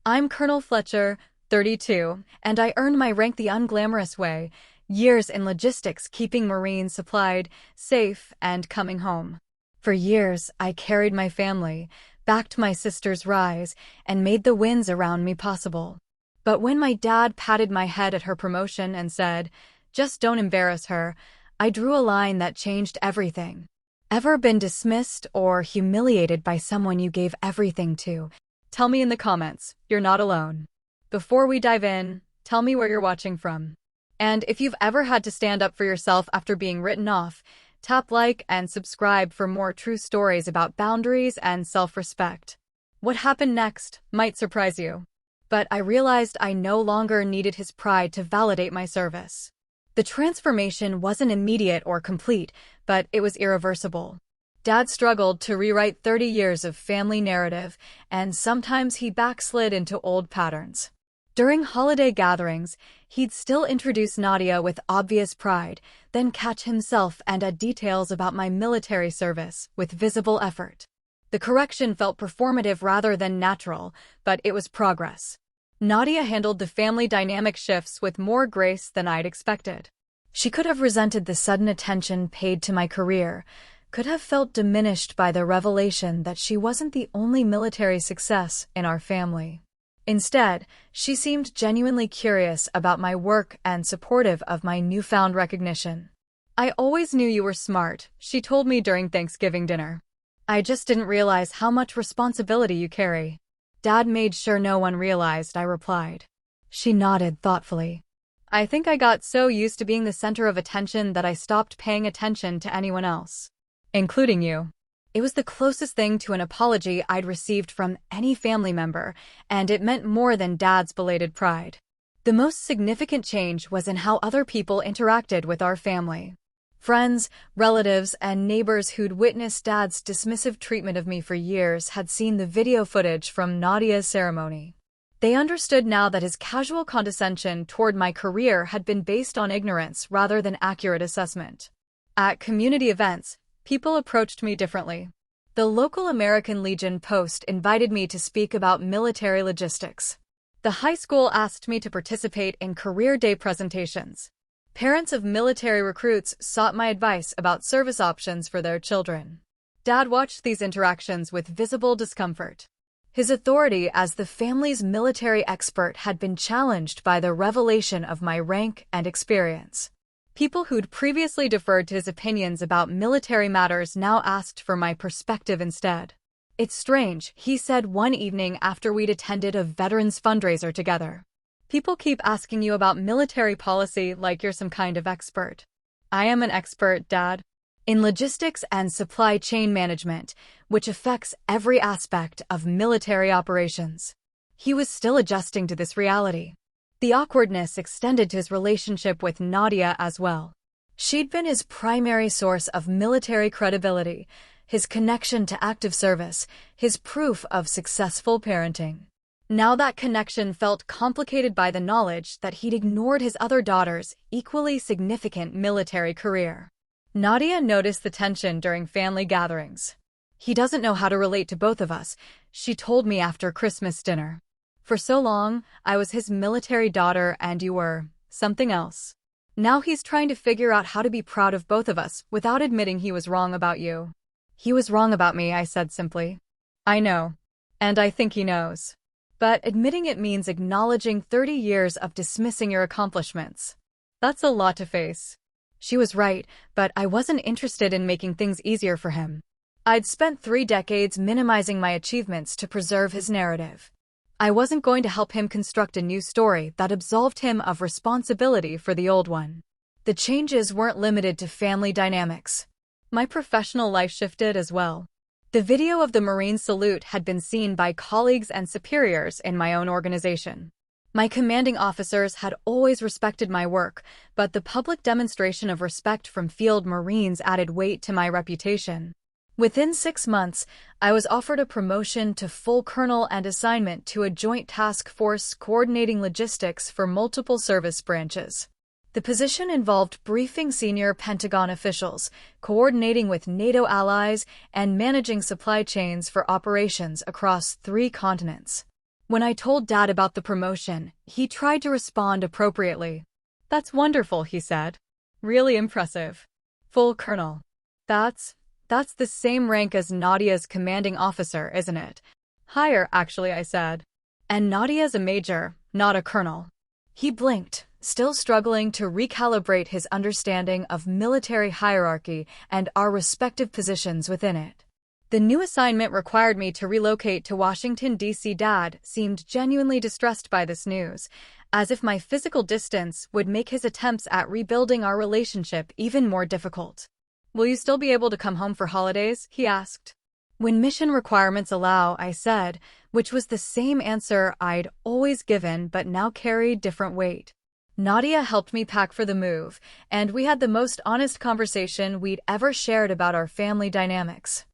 I'm Colonel Fletcher, 32, and I earned my rank the unglamorous way, years in logistics keeping Marines supplied, safe, and coming home. For years, I carried my family, backed my sister's rise, and made the wins around me possible. But when my dad patted my head at her promotion and said, "Just don't embarrass her," I drew a line that changed everything. Ever been dismissed or humiliated by someone you gave everything to? Tell me in the comments, you're not alone. Before we dive in, tell me where you're watching from. And if you've ever had to stand up for yourself after being written off, tap like and subscribe for more true stories about boundaries and self-respect. What happened next might surprise you. But I realized I no longer needed his pride to validate my service. The transformation wasn't immediate or complete, but it was irreversible. Dad struggled to rewrite 30 years of family narrative, and sometimes he backslid into old patterns. During holiday gatherings, he'd still introduce Nadia with obvious pride, then catch himself and add details about my military service with visible effort. The correction felt performative rather than natural, but it was progress. Nadia handled the family dynamic shifts with more grace than I'd expected. She could have resented the sudden attention paid to my career, could have felt diminished by the revelation that she wasn't the only military success in our family. Instead, she seemed genuinely curious about my work and supportive of my newfound recognition. "I always knew you were smart," she told me during Thanksgiving dinner. "I just didn't realize how much responsibility you carry." "Dad made sure no one realized," I replied. She nodded thoughtfully. "I think I got so used to being the center of attention that I stopped paying attention to anyone else, including you." It was the closest thing to an apology I'd received from any family member, and it meant more than Dad's belated pride. The most significant change was in how other people interacted with our family. Friends, relatives, and neighbors who'd witnessed Dad's dismissive treatment of me for years had seen the video footage from Nadia's ceremony. They understood now that his casual condescension toward my career had been based on ignorance rather than accurate assessment. At community events, people approached me differently. The local American Legion Post invited me to speak about military logistics. The high school asked me to participate in career day presentations. Parents of military recruits sought my advice about service options for their children. Dad watched these interactions with visible discomfort. His authority as the family's military expert had been challenged by the revelation of my rank and experience. People who'd previously deferred to his opinions about military matters now asked for my perspective instead. "It's strange," he said one evening after we'd attended a veterans fundraiser together. "People keep asking you about military policy like you're some kind of expert." "I am an expert, Dad. In logistics and supply chain management, which affects every aspect of military operations." He was still adjusting to this reality. The awkwardness extended to his relationship with Nadia as well. She'd been his primary source of military credibility, his connection to active service, his proof of successful parenting. Now that connection felt complicated by the knowledge that he'd ignored his other daughter's equally significant military career. Nadia noticed the tension during family gatherings. "He doesn't know how to relate to both of us," she told me after Christmas dinner. "For so long, I was his military daughter and you were something else. Now he's trying to figure out how to be proud of both of us without admitting he was wrong about you." "He was wrong about me," I said simply. "I know. And I think he knows. But admitting it means acknowledging 30 years of dismissing your accomplishments. That's a lot to face." She was right, but I wasn't interested in making things easier for him. I'd spent 3 decades minimizing my achievements to preserve his narrative. I wasn't going to help him construct a new story that absolved him of responsibility for the old one. The changes weren't limited to family dynamics. My professional life shifted as well. The video of the Marine salute had been seen by colleagues and superiors in my own organization. My commanding officers had always respected my work, but the public demonstration of respect from field Marines added weight to my reputation. Within 6 months, I was offered a promotion to full colonel and assignment to a joint task force coordinating logistics for multiple service branches. The position involved briefing senior Pentagon officials, coordinating with NATO allies, and managing supply chains for operations across 3 continents. When I told Dad about the promotion, he tried to respond appropriately. "That's wonderful," he said. "Really impressive. Full colonel. That's the same rank as Nadia's commanding officer, isn't it?" "Higher, actually," I said. "And Nadia's a major, not a colonel." He blinked, still struggling to recalibrate his understanding of military hierarchy and our respective positions within it. The new assignment required me to relocate to Washington, D.C. Dad seemed genuinely distressed by this news, as if my physical distance would make his attempts at rebuilding our relationship even more difficult. "Will you still be able to come home for holidays?" he asked. "When mission requirements allow," I said, which was the same answer I'd always given but now carried different weight. Nadia helped me pack for the move, and we had the most honest conversation we'd ever shared about our family dynamics.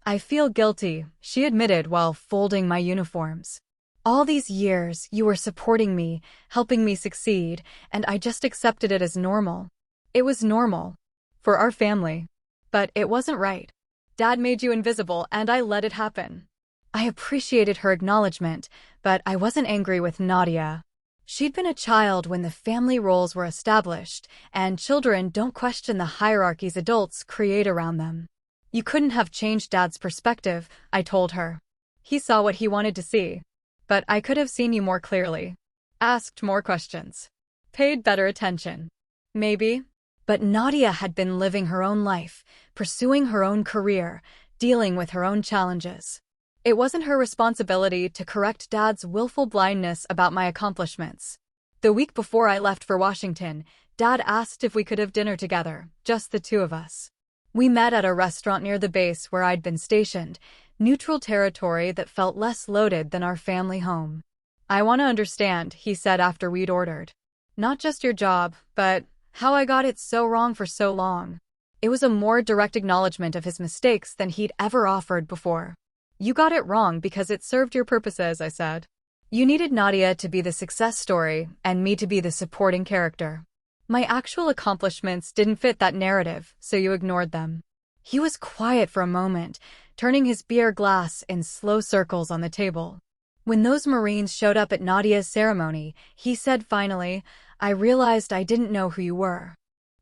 "I feel guilty," she admitted while folding my uniforms. "All these years, you were supporting me, helping me succeed, and I just accepted it as normal. It was normal. For our family. But it wasn't right. Dad made you invisible, and I let it happen." I appreciated her acknowledgement, but I wasn't angry with Nadia. She'd been a child when the family roles were established, and children don't question the hierarchies adults create around them. "You couldn't have changed Dad's perspective," I told her. "He saw what he wanted to see. But I could have seen you more clearly. Asked more questions. Paid better attention. Maybe." But Nadia had been living her own life, pursuing her own career, dealing with her own challenges. It wasn't her responsibility to correct Dad's willful blindness about my accomplishments. The week before I left for Washington, Dad asked if we could have dinner together, just the two of us. We met at a restaurant near the base where I'd been stationed, neutral territory that felt less loaded than our family home. "I want to understand," he said after we'd ordered. "Not just your job, but how I got it so wrong for so long." It was a more direct acknowledgement of his mistakes than he'd ever offered before. "You got it wrong because it served your purposes," I said. "You needed Nadia to be the success story and me to be the supporting character. My actual accomplishments didn't fit that narrative, so you ignored them." He was quiet for a moment, turning his beer glass in slow circles on the table. "When those Marines showed up at Nadia's ceremony," he said finally, "I realized I didn't know who you were.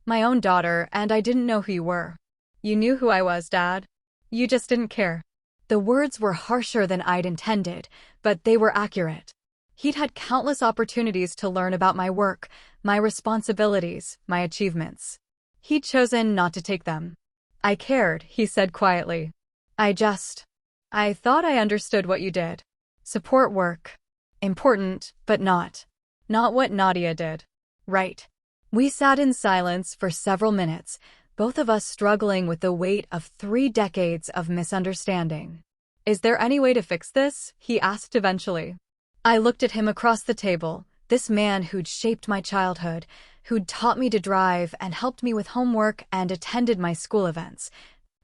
My own daughter, and I didn't know who you were. You knew who I was, Dad. You just didn't care." The words were harsher than I'd intended, but they were accurate. He'd had countless opportunities to learn about my work, my responsibilities, my achievements. He'd chosen not to take them. "I cared," he said quietly. I thought I understood what you did. Support work. Important, but not what Nadia did. Right." We sat in silence for several minutes, both of us struggling with the weight of 3 decades of misunderstanding. "Is there any way to fix this?" he asked eventually. I looked at him across the table, this man who'd shaped my childhood, who'd taught me to drive and helped me with homework and attended my school events,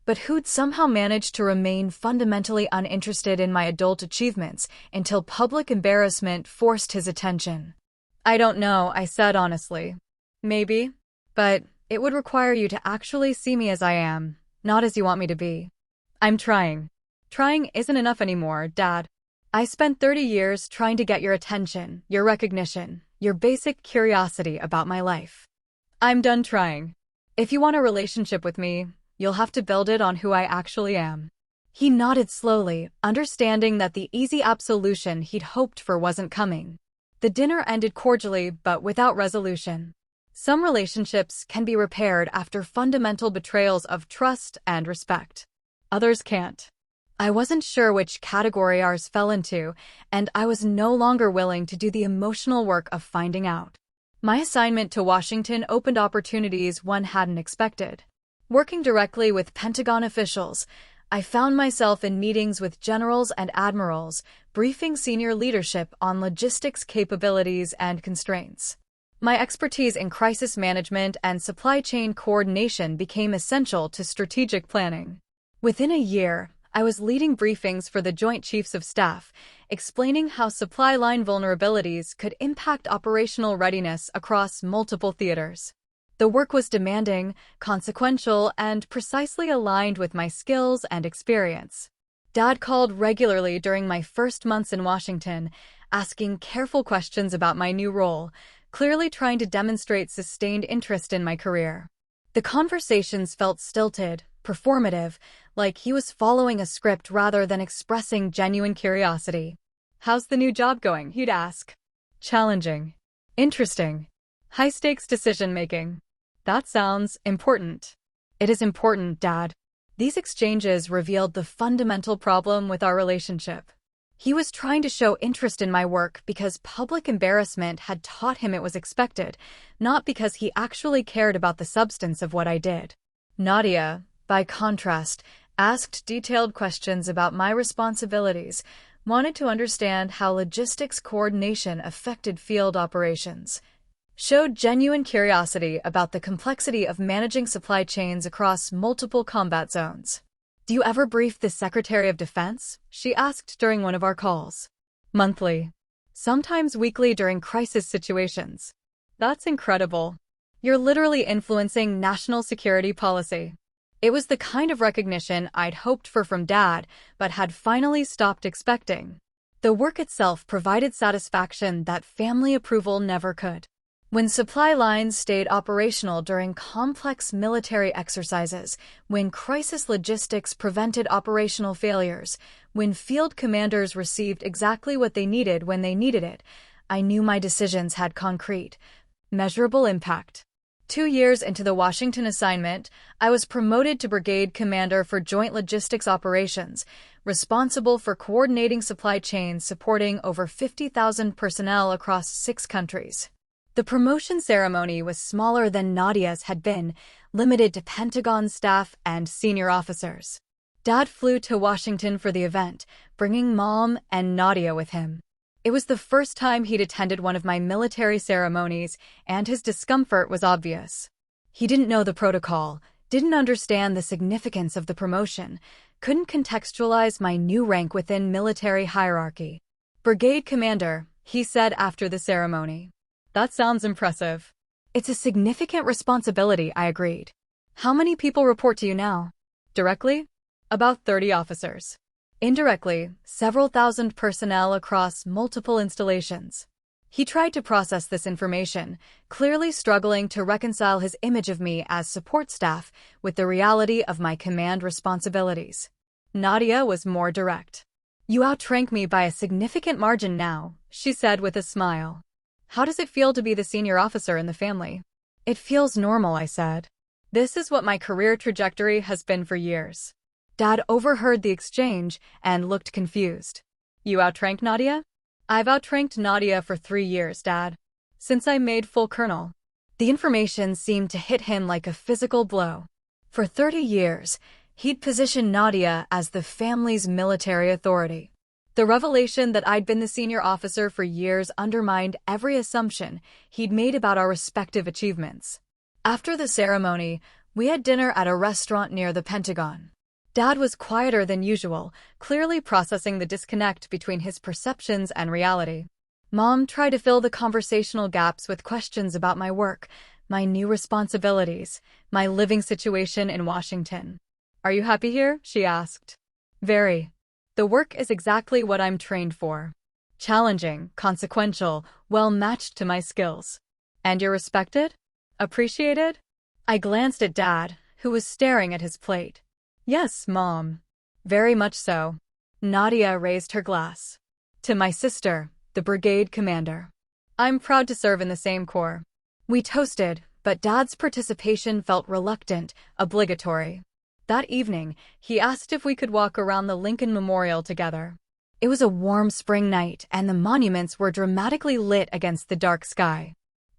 but who'd somehow managed to remain fundamentally uninterested in my adult achievements until public embarrassment forced his attention. "I don't know," I said honestly. "Maybe. But it would require you to actually see me as I am, not as you want me to be." "I'm trying." "Trying isn't enough anymore, Dad. I spent 30 years trying to get your attention, your recognition, your basic curiosity about my life. I'm done trying. If you want a relationship with me, you'll have to build it on who I actually am." He nodded slowly, understanding that the easy absolution he'd hoped for wasn't coming. The dinner ended cordially but without resolution. Some relationships can be repaired after fundamental betrayals of trust and respect. Others can't. I wasn't sure which category ours fell into, and I was no longer willing to do the emotional work of finding out. My assignment to Washington opened opportunities one hadn't expected. Working directly with Pentagon officials, I found myself in meetings with generals and admirals, briefing senior leadership on logistics capabilities and constraints. My expertise in crisis management and supply chain coordination became essential to strategic planning. Within a year, I was leading briefings for the Joint Chiefs of Staff, explaining how supply line vulnerabilities could impact operational readiness across multiple theaters. The work was demanding, consequential, and precisely aligned with my skills and experience. Dad called regularly during my first months in Washington, asking careful questions about my new role, clearly trying to demonstrate sustained interest in my career. The conversations felt stilted, performative, like he was following a script rather than expressing genuine curiosity. "How's the new job going?" he'd ask. "Challenging. Interesting. High-stakes decision-making." "That sounds important." "It is important, Dad." These exchanges revealed the fundamental problem with our relationship. He was trying to show interest in my work because public embarrassment had taught him it was expected, not because he actually cared about the substance of what I did. Nadia, by contrast, asked detailed questions about my responsibilities, wanted to understand how logistics coordination affected field operations, showed genuine curiosity about the complexity of managing supply chains across multiple combat zones. "Do you ever brief the Secretary of Defense?" she asked during one of our calls. "Monthly. Sometimes weekly during crisis situations." "That's incredible. You're literally influencing national security policy." It was the kind of recognition I'd hoped for from Dad, but had finally stopped expecting. The work itself provided satisfaction that family approval never could. When supply lines stayed operational during complex military exercises, when crisis logistics prevented operational failures, when field commanders received exactly what they needed when they needed it, I knew my decisions had concrete, measurable impact. 2 years into the Washington assignment, I was promoted to brigade commander for Joint Logistics Operations, responsible for coordinating supply chains supporting over 50,000 personnel across 6 countries. The promotion ceremony was smaller than Nadia's had been, limited to Pentagon staff and senior officers. Dad flew to Washington for the event, bringing Mom and Nadia with him. It was the first time he'd attended one of my military ceremonies, and his discomfort was obvious. He didn't know the protocol, didn't understand the significance of the promotion, couldn't contextualize my new rank within military hierarchy. "Brigade commander," he said after the ceremony. "That sounds impressive." "It's a significant responsibility," I agreed. "How many people report to you now?" "Directly? About 30 officers. Indirectly, several thousand personnel across multiple installations." He tried to process this information, clearly struggling to reconcile his image of me as support staff with the reality of my command responsibilities. Nadia was more direct. "You outrank me by a significant margin now," she said with a smile. "How does it feel to be the senior officer in the family?" "It feels normal," I said. "This is what my career trajectory has been for years." Dad overheard the exchange and looked confused. "You outrank Nadia?" "I've outranked Nadia for 3 years, Dad. Since I made full colonel." The information seemed to hit him like a physical blow. For 30 years, he'd positioned Nadia as the family's military authority. The revelation that I'd been the senior officer for years undermined every assumption he'd made about our respective achievements. After the ceremony, we had dinner at a restaurant near the Pentagon. Dad was quieter than usual, clearly processing the disconnect between his perceptions and reality. Mom tried to fill the conversational gaps with questions about my work, my new responsibilities, my living situation in Washington. "Are you happy here?" she asked. "Very. The work is exactly what I'm trained for. Challenging, consequential, well-matched to my skills." "And you're respected? Appreciated?" I glanced at Dad, who was staring at his plate. "Yes, Mom. Very much so." Nadia raised her glass. "To my sister, the brigade commander. I'm proud to serve in the same corps." We toasted, but Dad's participation felt reluctant, obligatory. That evening, he asked if we could walk around the Lincoln Memorial together. It was a warm spring night, and the monuments were dramatically lit against the dark sky.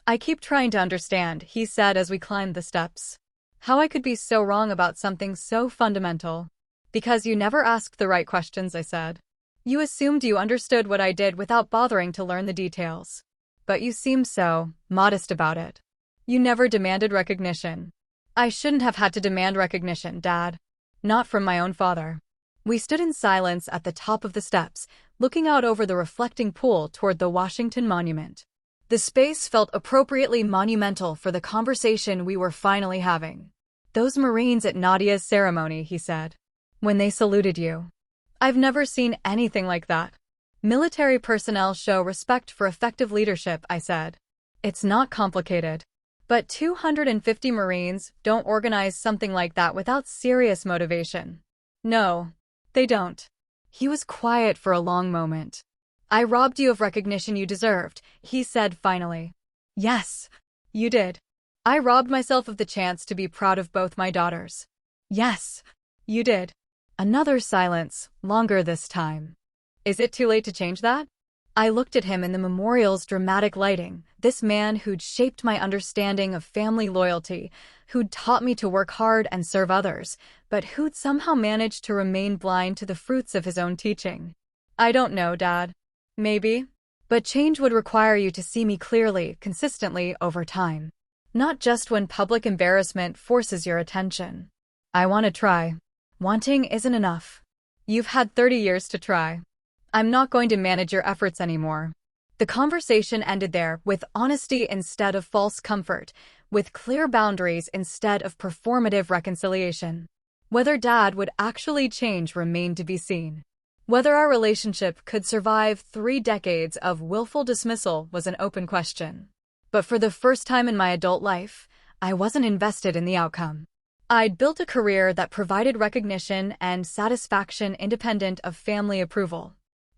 "I keep trying to understand," he said as we climbed the steps. "How I could be so wrong about something so fundamental." "Because you never asked the right questions," I said. "You assumed you understood what I did without bothering to learn the details. But you seemed so modest about it. You never demanded recognition." "I shouldn't have had to demand recognition, Dad. Not from my own father." We stood in silence at the top of the steps, looking out over the reflecting pool toward the Washington Monument. The space felt appropriately monumental for the conversation we were finally having. "Those Marines at Nadia's ceremony," he said. "When they saluted you. I've never seen anything like that." Military personnel show respect for effective leadership, I said. It's not complicated. But 250 Marines don't organize something like that without serious motivation. No, they don't. He was quiet for a long moment. I robbed you of recognition you deserved, he said finally. Yes, you did. I robbed myself of the chance to be proud of both my daughters. Yes, you did. Another silence, longer this time. Is it too late to change that? I looked at him in the memorial's dramatic lighting, this man who'd shaped my understanding of family loyalty, who'd taught me to work hard and serve others, but who'd somehow managed to remain blind to the fruits of his own teaching. I don't know, Dad. Maybe. But change would require you to see me clearly, consistently, over time. Not just when public embarrassment forces your attention. I want to try. Wanting isn't enough. You've had 30 years to try. I'm not going to manage your efforts anymore. The conversation ended there, with honesty instead of false comfort, with clear boundaries instead of performative reconciliation. Whether Dad would actually change remained to be seen. Whether our relationship could survive 3 decades of willful dismissal was an open question. But for the first time in my adult life, I wasn't invested in the outcome. I'd built a career that provided recognition and satisfaction independent of family approval.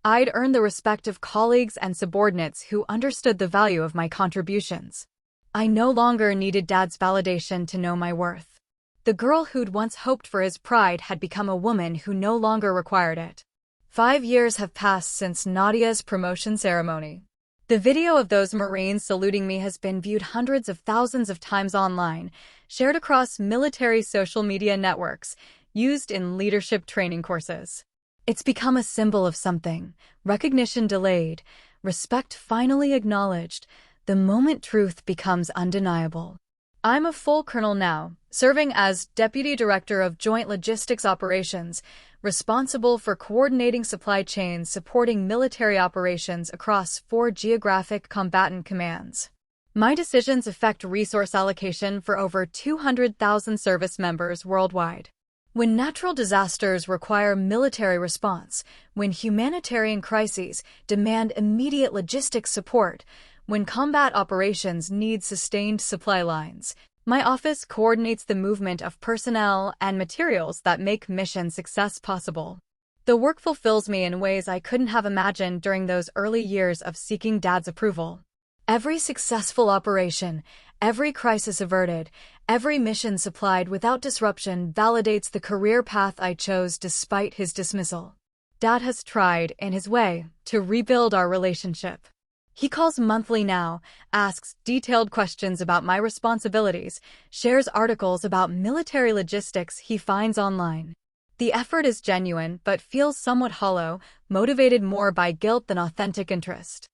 I'd earned the respect of colleagues and subordinates who understood the value of my contributions. I no longer needed Dad's validation to know my worth. The girl who'd once hoped for his pride had become a woman who no longer required it. 5 years have passed since Nadia's promotion ceremony. The video of those Marines saluting me has been viewed hundreds of thousands of times online, shared across military social media networks, used in leadership training courses. It's become a symbol of something, recognition delayed, respect finally acknowledged, the moment truth becomes undeniable. I'm a full colonel now, serving as Deputy Director of Joint Logistics Operations, responsible for coordinating supply chains supporting military operations across 4 geographic combatant commands. My decisions affect resource allocation for over 200,000 service members worldwide. When natural disasters require military response, when humanitarian crises demand immediate logistics support, when combat operations need sustained supply lines, my office coordinates the movement of personnel and materials that make mission success possible. The work fulfills me in ways I couldn't have imagined during those early years of seeking Dad's approval. Every successful operation, every crisis averted, every mission supplied without disruption validates the career path I chose despite his dismissal. Dad has tried, in his way, to rebuild our relationship. He calls monthly now, asks detailed questions about my responsibilities, shares articles about military logistics he finds online. The effort is genuine but feels somewhat hollow, motivated more by guilt than authentic interest.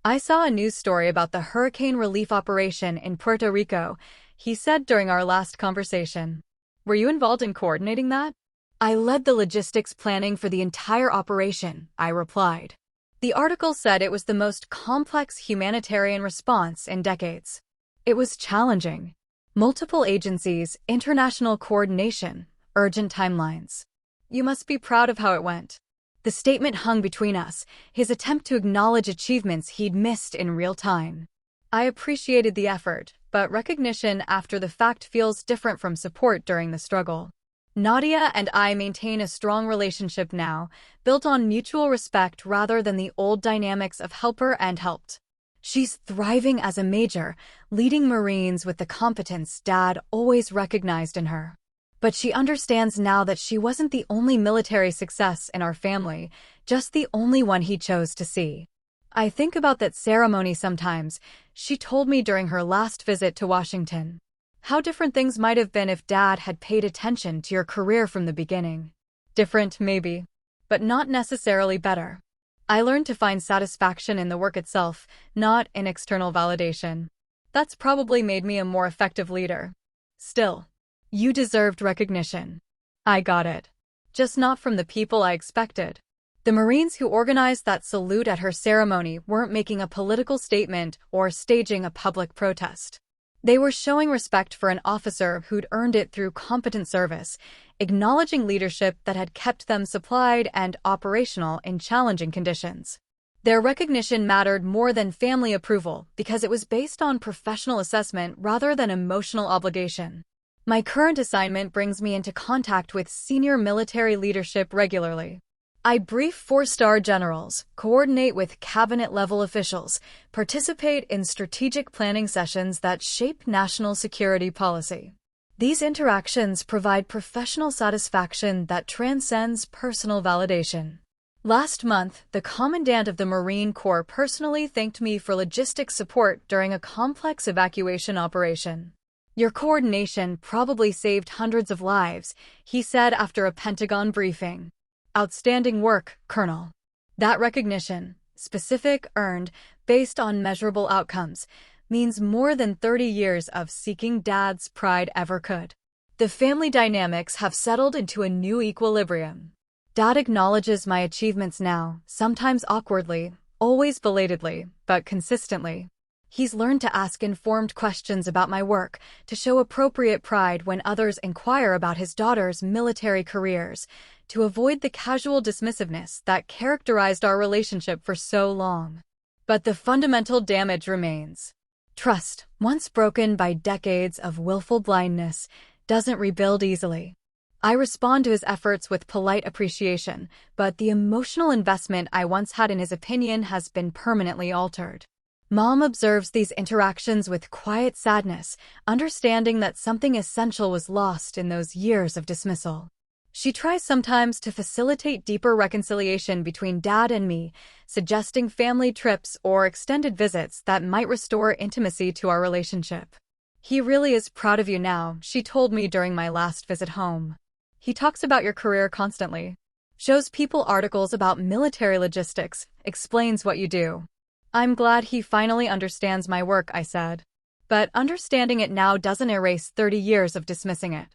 I saw a news story about the hurricane relief operation in Puerto Rico, he said during our last conversation. Were you involved in coordinating that? I led the logistics planning for the entire operation, I replied. The article said it was the most complex humanitarian response in decades. It was challenging. Multiple agencies, international coordination, urgent timelines. You must be proud of how it went. The statement hung between us, his attempt to acknowledge achievements he'd missed in real time. I appreciated the effort, but recognition after the fact feels different from support during the struggle. Nadia and I maintain a strong relationship now, built on mutual respect rather than the old dynamics of helper and helped. She's thriving as a major, leading Marines with the competence Dad always recognized in her. But she understands now that she wasn't the only military success in our family, just the only one he chose to see. I think about that ceremony sometimes, she told me during her last visit to Washington. How different things might have been if Dad had paid attention to your career from the beginning. Different, maybe, but not necessarily better. I learned to find satisfaction in the work itself, not in external validation. That's probably made me a more effective leader. Still, you deserved recognition. I got it. Just not from the people I expected. The Marines who organized that salute at her ceremony weren't making a political statement or staging a public protest. They were showing respect for an officer who'd earned it through competent service, acknowledging leadership that had kept them supplied and operational in challenging conditions. Their recognition mattered more than family approval because it was based on professional assessment rather than emotional obligation. My current assignment brings me into contact with senior military leadership regularly. I brief four-star generals, coordinate with cabinet-level officials, participate in strategic planning sessions that shape national security policy. These interactions provide professional satisfaction that transcends personal validation. Last month, the Commandant of the Marine Corps personally thanked me for logistics support during a complex evacuation operation. "Your coordination probably saved hundreds of lives," he said after a Pentagon briefing. "Outstanding work, Colonel." That recognition, specific, earned, based on measurable outcomes, means more than 30 years of seeking Dad's pride ever could. The family dynamics have settled into a new equilibrium. Dad acknowledges my achievements now, sometimes awkwardly, always belatedly, but consistently. He's learned to ask informed questions about my work, to show appropriate pride when others inquire about his daughter's military careers, to avoid the casual dismissiveness that characterized our relationship for so long. But the fundamental damage remains. Trust, once broken by decades of willful blindness, doesn't rebuild easily. I respond to his efforts with polite appreciation, but the emotional investment I once had in his opinion has been permanently altered. Mom observes these interactions with quiet sadness, understanding that something essential was lost in those years of dismissal. She tries sometimes to facilitate deeper reconciliation between Dad and me, suggesting family trips or extended visits that might restore intimacy to our relationship. "He really is proud of you now," she told me during my last visit home. "He talks about your career constantly. Shows people articles about military logistics, explains what you do." "I'm glad he finally understands my work," I said. "But understanding it now doesn't erase 30 years of dismissing it.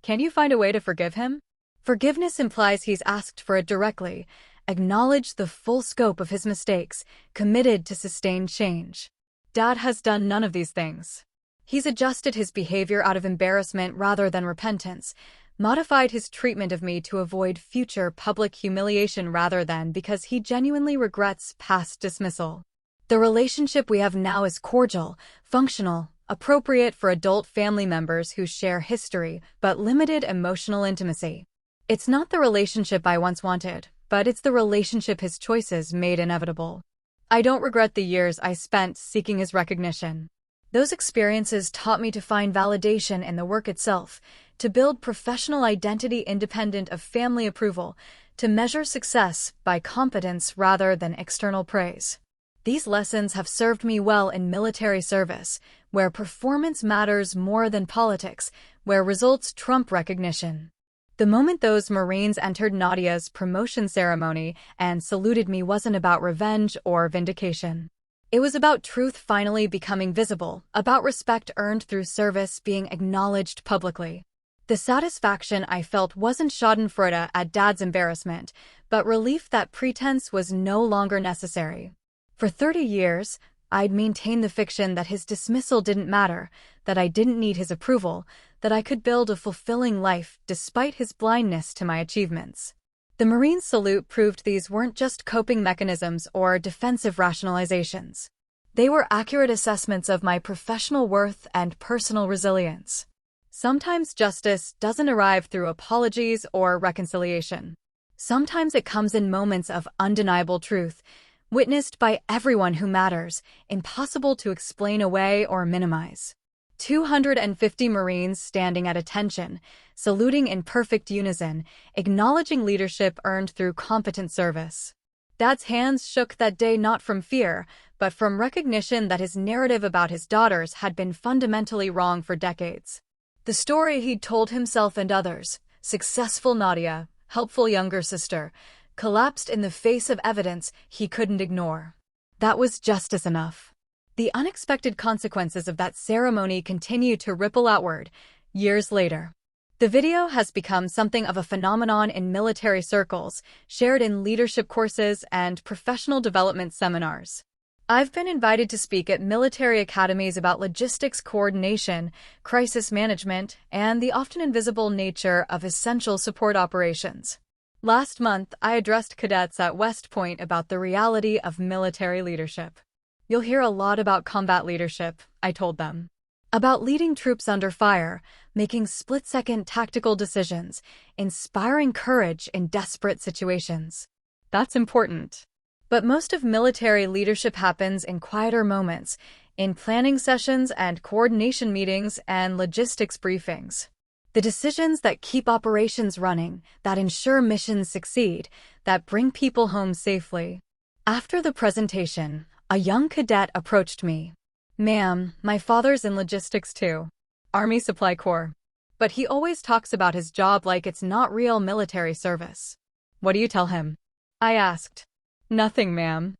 Can you find a way to forgive him?" Forgiveness implies he's asked for it directly, acknowledged the full scope of his mistakes, committed to sustained change. Dad has done none of these things. He's adjusted his behavior out of embarrassment rather than repentance, modified his treatment of me to avoid future public humiliation rather than because he genuinely regrets past dismissal. The relationship we have now is cordial, functional, appropriate for adult family members who share history but limited emotional intimacy. It's not the relationship I once wanted, but it's the relationship his choices made inevitable. I don't regret the years I spent seeking his recognition. Those experiences taught me to find validation in the work itself, to build professional identity independent of family approval, to measure success by competence rather than external praise. These lessons have served me well in military service, where performance matters more than politics, where results trump recognition. The moment those Marines entered Nadia's promotion ceremony and saluted me wasn't about revenge or vindication. It was about truth finally becoming visible, about respect earned through service being acknowledged publicly. The satisfaction I felt wasn't schadenfreude at Dad's embarrassment, but relief that pretense was no longer necessary. For 30 years, I'd maintained the fiction that his dismissal didn't matter, that I didn't need his approval, that I could build a fulfilling life despite his blindness to my achievements. The Marine salute proved these weren't just coping mechanisms or defensive rationalizations. They were accurate assessments of my professional worth and personal resilience. Sometimes justice doesn't arrive through apologies or reconciliation. Sometimes it comes in moments of undeniable truth, witnessed by everyone who matters, impossible to explain away or minimize. 250 Marines standing at attention, saluting in perfect unison, acknowledging leadership earned through competent service. Dad's hands shook that day not from fear, but from recognition that his narrative about his daughters had been fundamentally wrong for decades. The story he'd told himself and others, successful Nadia, helpful younger sister, collapsed in the face of evidence he couldn't ignore. That was justice enough. The unexpected consequences of that ceremony continue to ripple outward, years later. The video has become something of a phenomenon in military circles, shared in leadership courses and professional development seminars. I've been invited to speak at military academies about logistics coordination, crisis management, and the often invisible nature of essential support operations. Last month, I addressed cadets at West Point about the reality of military leadership. You'll hear a lot about combat leadership, I told them. About leading troops under fire, making split-second tactical decisions, inspiring courage in desperate situations. That's important. But most of military leadership happens in quieter moments, in planning sessions and coordination meetings and logistics briefings. The decisions that keep operations running, that ensure missions succeed, that bring people home safely. After the presentation, a young cadet approached me. "Ma'am, my father's in logistics too. Army Supply Corps. But he always talks about his job like it's not real military service." "What do you tell him?" I asked. "Nothing, ma'am."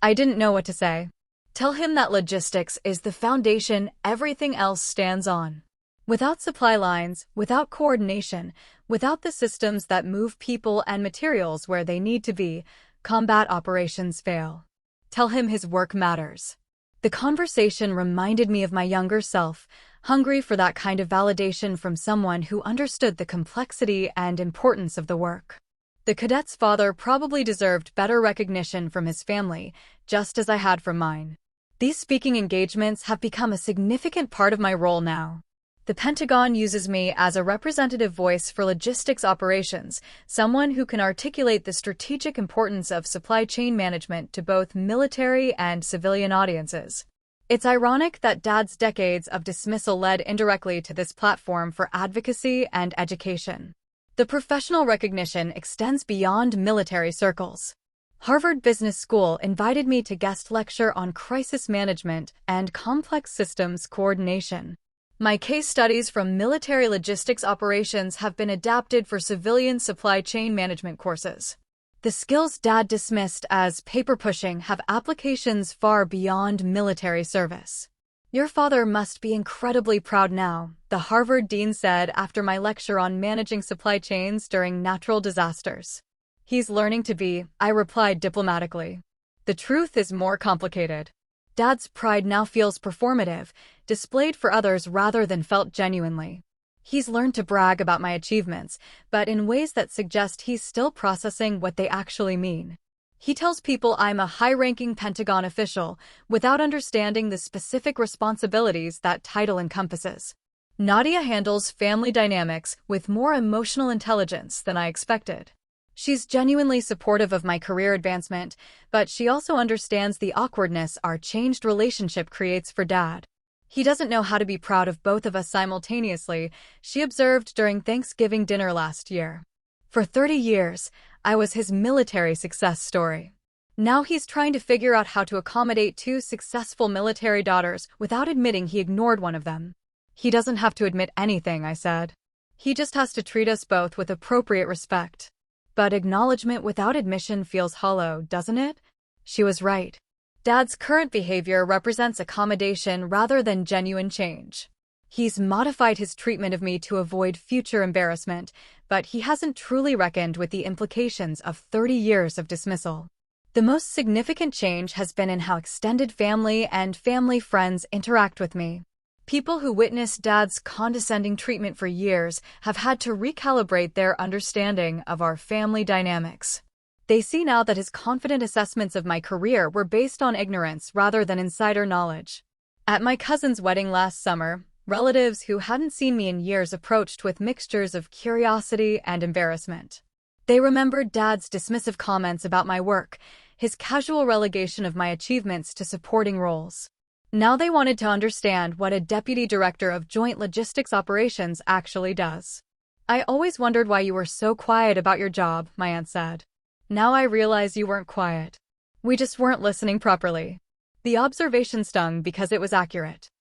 I didn't know what to say. Tell him that logistics is the foundation everything else stands on. Without supply lines, without coordination, without the systems that move people and materials where they need to be, combat operations fail. Tell him his work matters. The conversation reminded me of my younger self, hungry for that kind of validation from someone who understood the complexity and importance of the work. The cadet's father probably deserved better recognition from his family, just as I had from mine. These speaking engagements have become a significant part of my role now. The Pentagon uses me as a representative voice for logistics operations, someone who can articulate the strategic importance of supply chain management to both military and civilian audiences. It's ironic that Dad's decades of dismissal led indirectly to this platform for advocacy and education. The professional recognition extends beyond military circles. Harvard Business School invited me to guest lecture on crisis management and complex systems coordination. My case studies from military logistics operations have been adapted for civilian supply chain management courses. The skills Dad dismissed as paper-pushing have applications far beyond military service. "Your father must be incredibly proud now," the Harvard dean said after my lecture on managing supply chains during natural disasters. "He's learning to be," I replied diplomatically. "The truth is more complicated." Dad's pride now feels performative, displayed for others rather than felt genuinely. He's learned to brag about my achievements, but in ways that suggest he's still processing what they actually mean. He tells people I'm a high-ranking Pentagon official without understanding the specific responsibilities that title encompasses. Nadia handles family dynamics with more emotional intelligence than I expected. She's genuinely supportive of my career advancement, but she also understands the awkwardness our changed relationship creates for Dad. "He doesn't know how to be proud of both of us simultaneously," she observed during Thanksgiving dinner last year. "For 30 years, I was his military success story. Now he's trying to figure out how to accommodate two successful military daughters without admitting he ignored one of them." "He doesn't have to admit anything," I said. "He just has to treat us both with appropriate respect." "But acknowledgement without admission feels hollow, doesn't it?" She was right. Dad's current behavior represents accommodation rather than genuine change. He's modified his treatment of me to avoid future embarrassment, but he hasn't truly reckoned with the implications of 30 years of dismissal. The most significant change has been in how extended family and family friends interact with me. People who witnessed Dad's condescending treatment for years have had to recalibrate their understanding of our family dynamics. They see now that his confident assessments of my career were based on ignorance rather than insider knowledge. At my cousin's wedding last summer, relatives who hadn't seen me in years approached with mixtures of curiosity and embarrassment. They remembered Dad's dismissive comments about my work, his casual relegation of my achievements to supporting roles. Now they wanted to understand what a deputy director of joint logistics operations actually does. "I always wondered why you were so quiet about your job," my aunt said. "Now I realize you weren't quiet. We just weren't listening properly." The observation stung because it was accurate.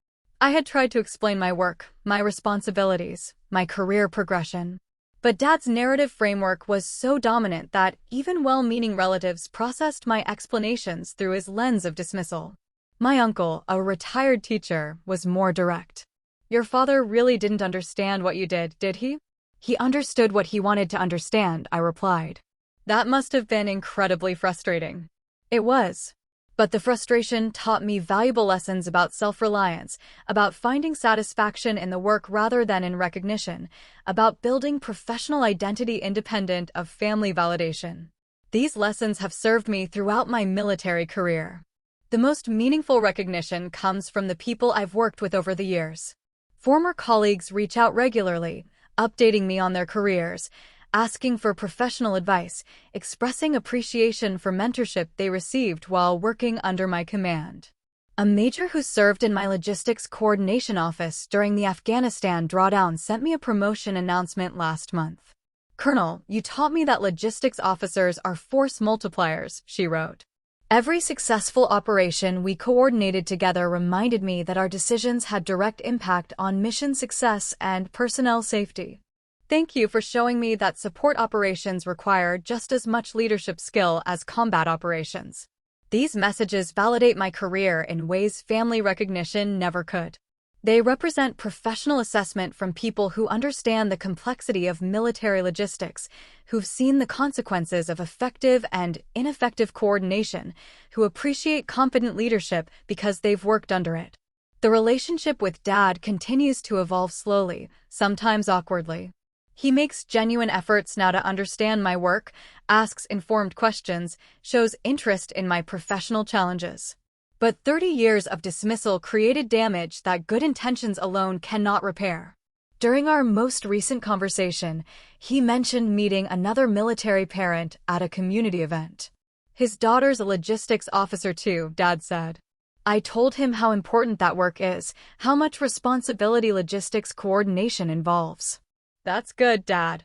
I had tried to explain my work, my responsibilities, my career progression. But Dad's narrative framework was so dominant that even well-meaning relatives processed my explanations through his lens of dismissal. My uncle, a retired teacher, was more direct. "Your father really didn't understand what you did he?" "He understood what he wanted to understand," I replied. That must have been incredibly frustrating. It was. But the frustration taught me valuable lessons about self-reliance, about finding satisfaction in the work rather than in recognition, about building professional identity independent of family validation. These lessons have served me throughout my military career. The most meaningful recognition comes from the people I've worked with over the years. Former colleagues reach out regularly, updating me on their careers, asking for professional advice, expressing appreciation for mentorship they received while working under my command. A major who served in my logistics coordination office during the Afghanistan drawdown sent me a promotion announcement last month. "Colonel, you taught me that logistics officers are force multipliers," she wrote. "Every successful operation we coordinated together reminded me that our decisions had direct impact on mission success and personnel safety. Thank you for showing me that support operations require just as much leadership skill as combat operations." These messages validate my career in ways family recognition never could. They represent professional assessment from people who understand the complexity of military logistics, who've seen the consequences of effective and ineffective coordination, who appreciate competent leadership because they've worked under it. The relationship with Dad continues to evolve slowly, sometimes awkwardly. He makes genuine efforts now to understand my work, asks informed questions, shows interest in my professional challenges. But 30 years of dismissal created damage that good intentions alone cannot repair. During our most recent conversation, he mentioned meeting another military parent at a community event. "His daughter's a logistics officer too," Dad said. I told him how important that work is, how much responsibility logistics coordination involves. "That's good, Dad.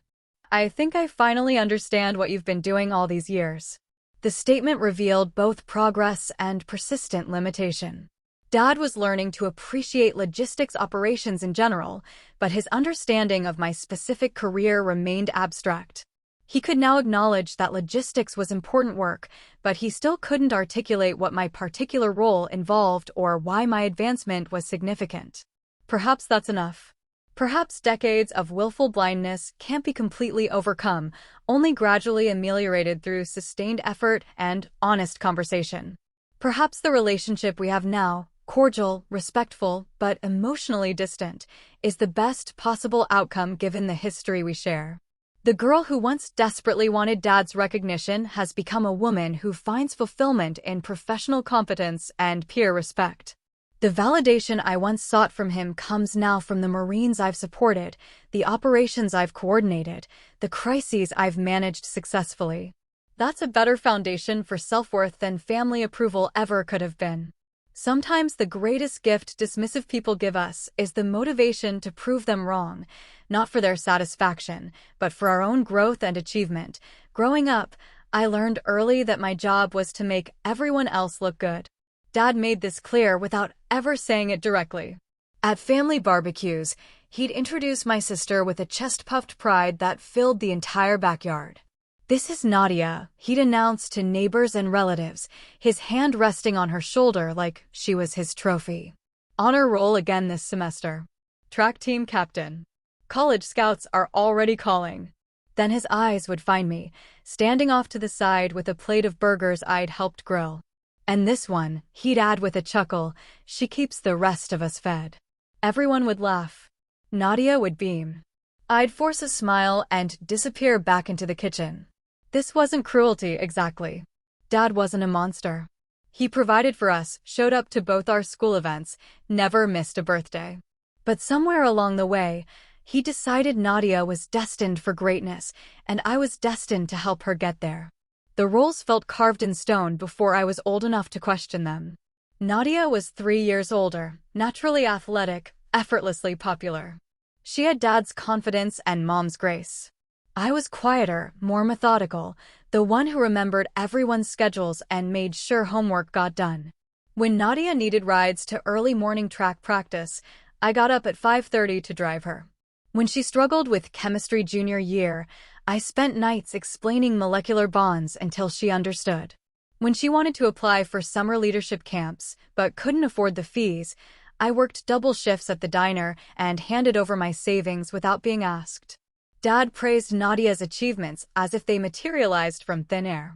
I think I finally understand what you've been doing all these years." The statement revealed both progress and persistent limitation. Dad was learning to appreciate logistics operations in general, but his understanding of my specific career remained abstract. He could now acknowledge that logistics was important work, but he still couldn't articulate what my particular role involved or why my advancement was significant. Perhaps that's enough. Perhaps decades of willful blindness can't be completely overcome, only gradually ameliorated through sustained effort and honest conversation. Perhaps the relationship we have now, cordial, respectful, but emotionally distant, is the best possible outcome given the history we share. The girl who once desperately wanted Dad's recognition has become a woman who finds fulfillment in professional competence and peer respect. The validation I once sought from him comes now from the Marines I've supported, the operations I've coordinated, the crises I've managed successfully. That's a better foundation for self-worth than family approval ever could have been. Sometimes the greatest gift dismissive people give us is the motivation to prove them wrong, not for their satisfaction, but for our own growth and achievement. Growing up, I learned early that my job was to make everyone else look good. Dad made this clear without ever saying it directly. At family barbecues, he'd introduce my sister with a chest-puffed pride that filled the entire backyard. "This is Nadia," he'd announce to neighbors and relatives, his hand resting on her shoulder like she was his trophy. "Honor roll again this semester. Track team captain. College scouts are already calling." Then his eyes would find me, standing off to the side with a plate of burgers I'd helped grill. "And this one," he'd add with a chuckle, "she keeps the rest of us fed." Everyone would laugh. Nadia would beam. I'd force a smile and disappear back into the kitchen. This wasn't cruelty exactly. Dad wasn't a monster. He provided for us, showed up to both our school events, never missed a birthday. But somewhere along the way, he decided Nadia was destined for greatness, and I was destined to help her get there. The roles felt carved in stone before I was old enough to question them. Nadia was 3 years older, naturally athletic, effortlessly popular. She had Dad's confidence and Mom's grace. I was quieter, more methodical, the one who remembered everyone's schedules and made sure homework got done. When Nadia needed rides to early morning track practice, I got up at 5:30 to drive her. When she struggled with chemistry junior year, I spent nights explaining molecular bonds until she understood. When she wanted to apply for summer leadership camps but couldn't afford the fees, I worked double shifts at the diner and handed over my savings without being asked. Dad praised Nadia's achievements as if they materialized from thin air.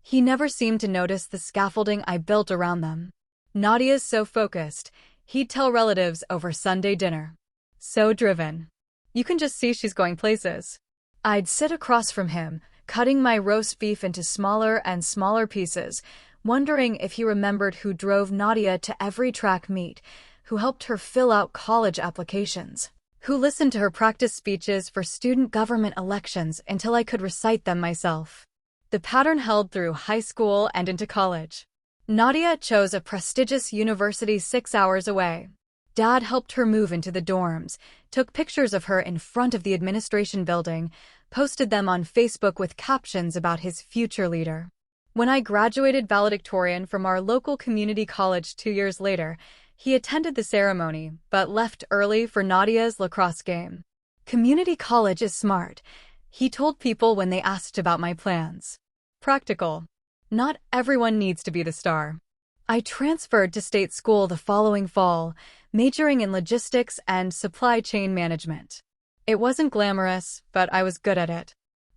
He never seemed to notice the scaffolding I built around them. Nadia's so focused, he'd tell relatives over Sunday dinner. So driven. You can just see she's going places. I'd sit across from him, cutting my roast beef into smaller and smaller pieces, wondering if he remembered who drove Nadia to every track meet, who helped her fill out college applications, who listened to her practice speeches for student government elections until I could recite them myself. The pattern held through high school and into college. Nadia chose a prestigious university 6 hours away. Dad helped her move into the dorms, took pictures of her in front of the administration building, posted them on Facebook with captions about his future leader. When I graduated valedictorian from our local community college 2 years later, he attended the ceremony, but left early for Nadia's lacrosse game. Community college is smart, he told people when they asked about my plans. Practical. Not everyone needs to be the star. I transferred to state school the following fall, majoring in logistics and supply chain management. It wasn't glamorous, but I was good at it.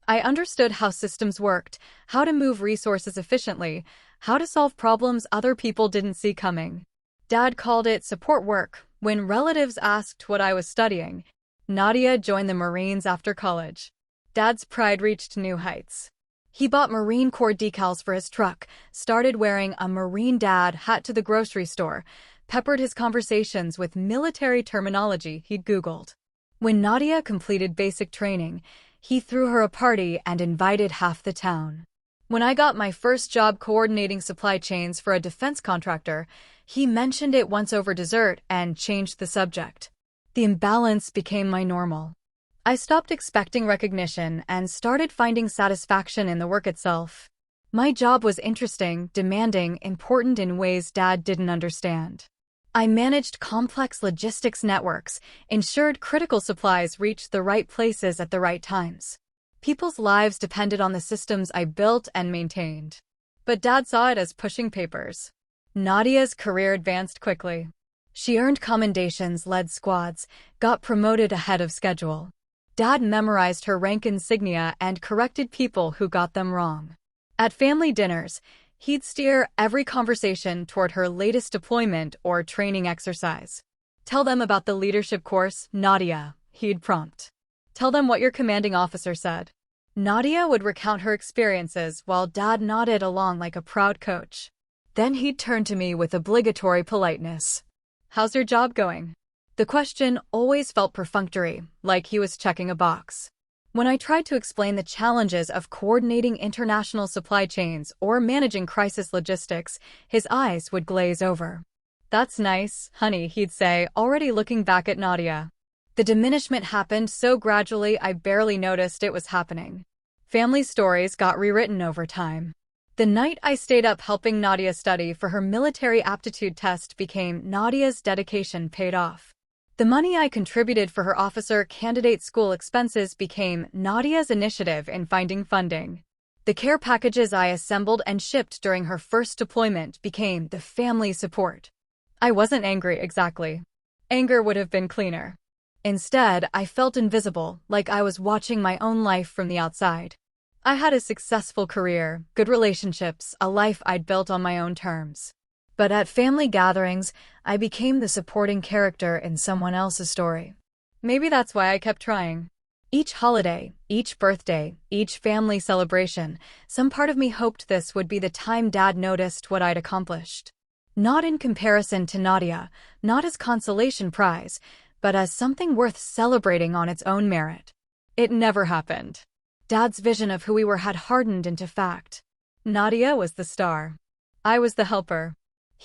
I understood how systems worked, how to move resources efficiently, how to solve problems other people didn't see coming. Dad called it support work when relatives asked what I was studying. Nadia joined the Marines after college. Dad's pride reached new heights. He bought Marine Corps decals for his truck, started wearing a Marine Dad hat to the grocery store, peppered his conversations with military terminology he'd Googled. When Nadia completed basic training, he threw her a party and invited half the town. When I got my first job coordinating supply chains for a defense contractor, he mentioned it once over dessert and changed the subject. The imbalance became my normal. I stopped expecting recognition and started finding satisfaction in the work itself. My job was interesting, demanding, important in ways Dad didn't understand. I managed complex logistics networks, ensured critical supplies reached the right places at the right times. People's lives depended on the systems I built and maintained. But Dad saw it as pushing papers. Nadia's career advanced quickly. She earned commendations, led squads, got promoted ahead of schedule. Dad memorized her rank insignia and corrected people who got them wrong. At family dinners, he'd steer every conversation toward her latest deployment or training exercise. Tell them about the leadership course, Nadia, he'd prompt. Tell them what your commanding officer said. Nadia would recount her experiences while Dad nodded along like a proud coach. Then he'd turn to me with obligatory politeness. How's your job going? The question always felt perfunctory, like he was checking a box. When I tried to explain the challenges of coordinating international supply chains or managing crisis logistics, his eyes would glaze over. That's nice, honey, he'd say, already looking back at Nadia. The diminishment happened so gradually I barely noticed it was happening. Family stories got rewritten over time. The night I stayed up helping Nadia study for her military aptitude test became Nadia's dedication paid off. The money I contributed for her officer candidate school expenses became Nadia's initiative in finding funding. The care packages I assembled and shipped during her first deployment became the family support. I wasn't angry exactly. Anger would have been cleaner. Instead, I felt invisible, like I was watching my own life from the outside. I had a successful career, good relationships, a life I'd built on my own terms. But at family gatherings, I became the supporting character in someone else's story. Maybe that's why I kept trying. Each holiday, each birthday, each family celebration, some part of me hoped this would be the time Dad noticed what I'd accomplished. Not in comparison to Nadia, not as consolation prize, but as something worth celebrating on its own merit. It never happened. Dad's vision of who we were had hardened into fact. Nadia was the star. I was the helper.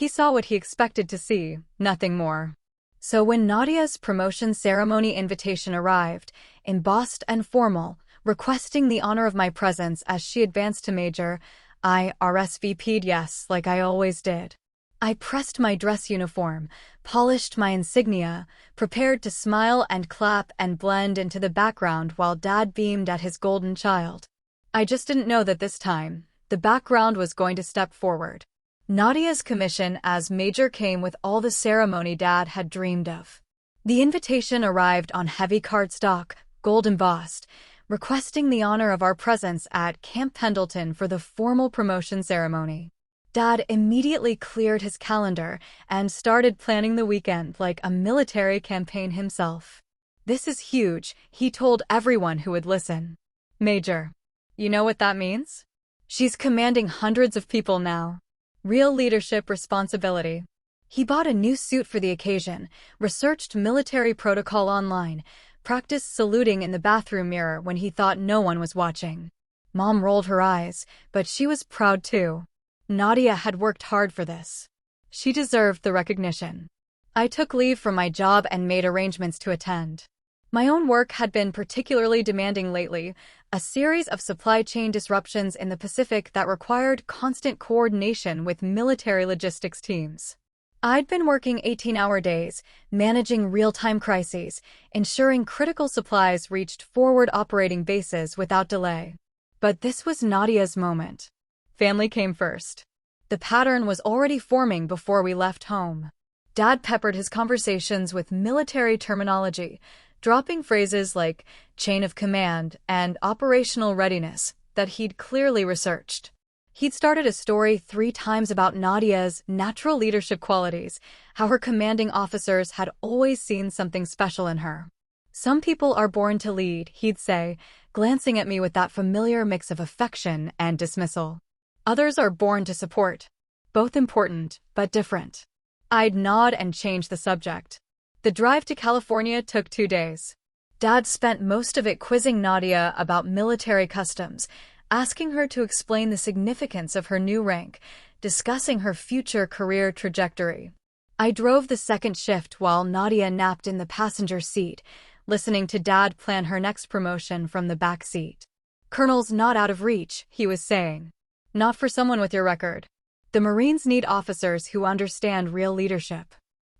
He saw what he expected to see, nothing more. So when Nadia's promotion ceremony invitation arrived, embossed and formal, requesting the honor of my presence as she advanced to major, I RSVP'd yes, like I always did. I pressed my dress uniform, polished my insignia, prepared to smile and clap and blend into the background while Dad beamed at his golden child. I just didn't know that this time, the background was going to step forward. Nadia's commission as major came with all the ceremony Dad had dreamed of. The invitation arrived on heavy cardstock, gold embossed, requesting the honor of our presence at Camp Pendleton for the formal promotion ceremony. Dad immediately cleared his calendar and started planning the weekend like a military campaign himself. "This is huge," he told everyone who would listen. "Major. You know what that means? She's commanding hundreds of people now. Real leadership responsibility." He bought a new suit for the occasion, researched military protocol online, practiced saluting in the bathroom mirror when he thought no one was watching. Mom rolled her eyes, but she was proud too. Nadia had worked hard for this. She deserved the recognition. I took leave from my job and made arrangements to attend. My own work had been particularly demanding lately, a series of supply chain disruptions in the Pacific that required constant coordination with military logistics teams. I'd been working 18-hour days, managing real-time crises, ensuring critical supplies reached forward operating bases without delay. But this was Nadia's moment. Family came first. The pattern was already forming before we left home. Dad peppered his conversations with military terminology, dropping phrases like chain of command and operational readiness that he'd clearly researched. He'd started a story 3 times about Nadia's natural leadership qualities, how her commanding officers had always seen something special in her. "Some people are born to lead," he'd say, glancing at me with that familiar mix of affection and dismissal. "Others are born to support. Both important, but different." I'd nod and change the subject. The drive to California took 2 days. Dad spent most of it quizzing Nadia about military customs, asking her to explain the significance of her new rank, discussing her future career trajectory. I drove the second shift while Nadia napped in the passenger seat, listening to Dad plan her next promotion from the back seat. "Colonel's not out of reach," he was saying. "Not for someone with your record. The Marines need officers who understand real leadership."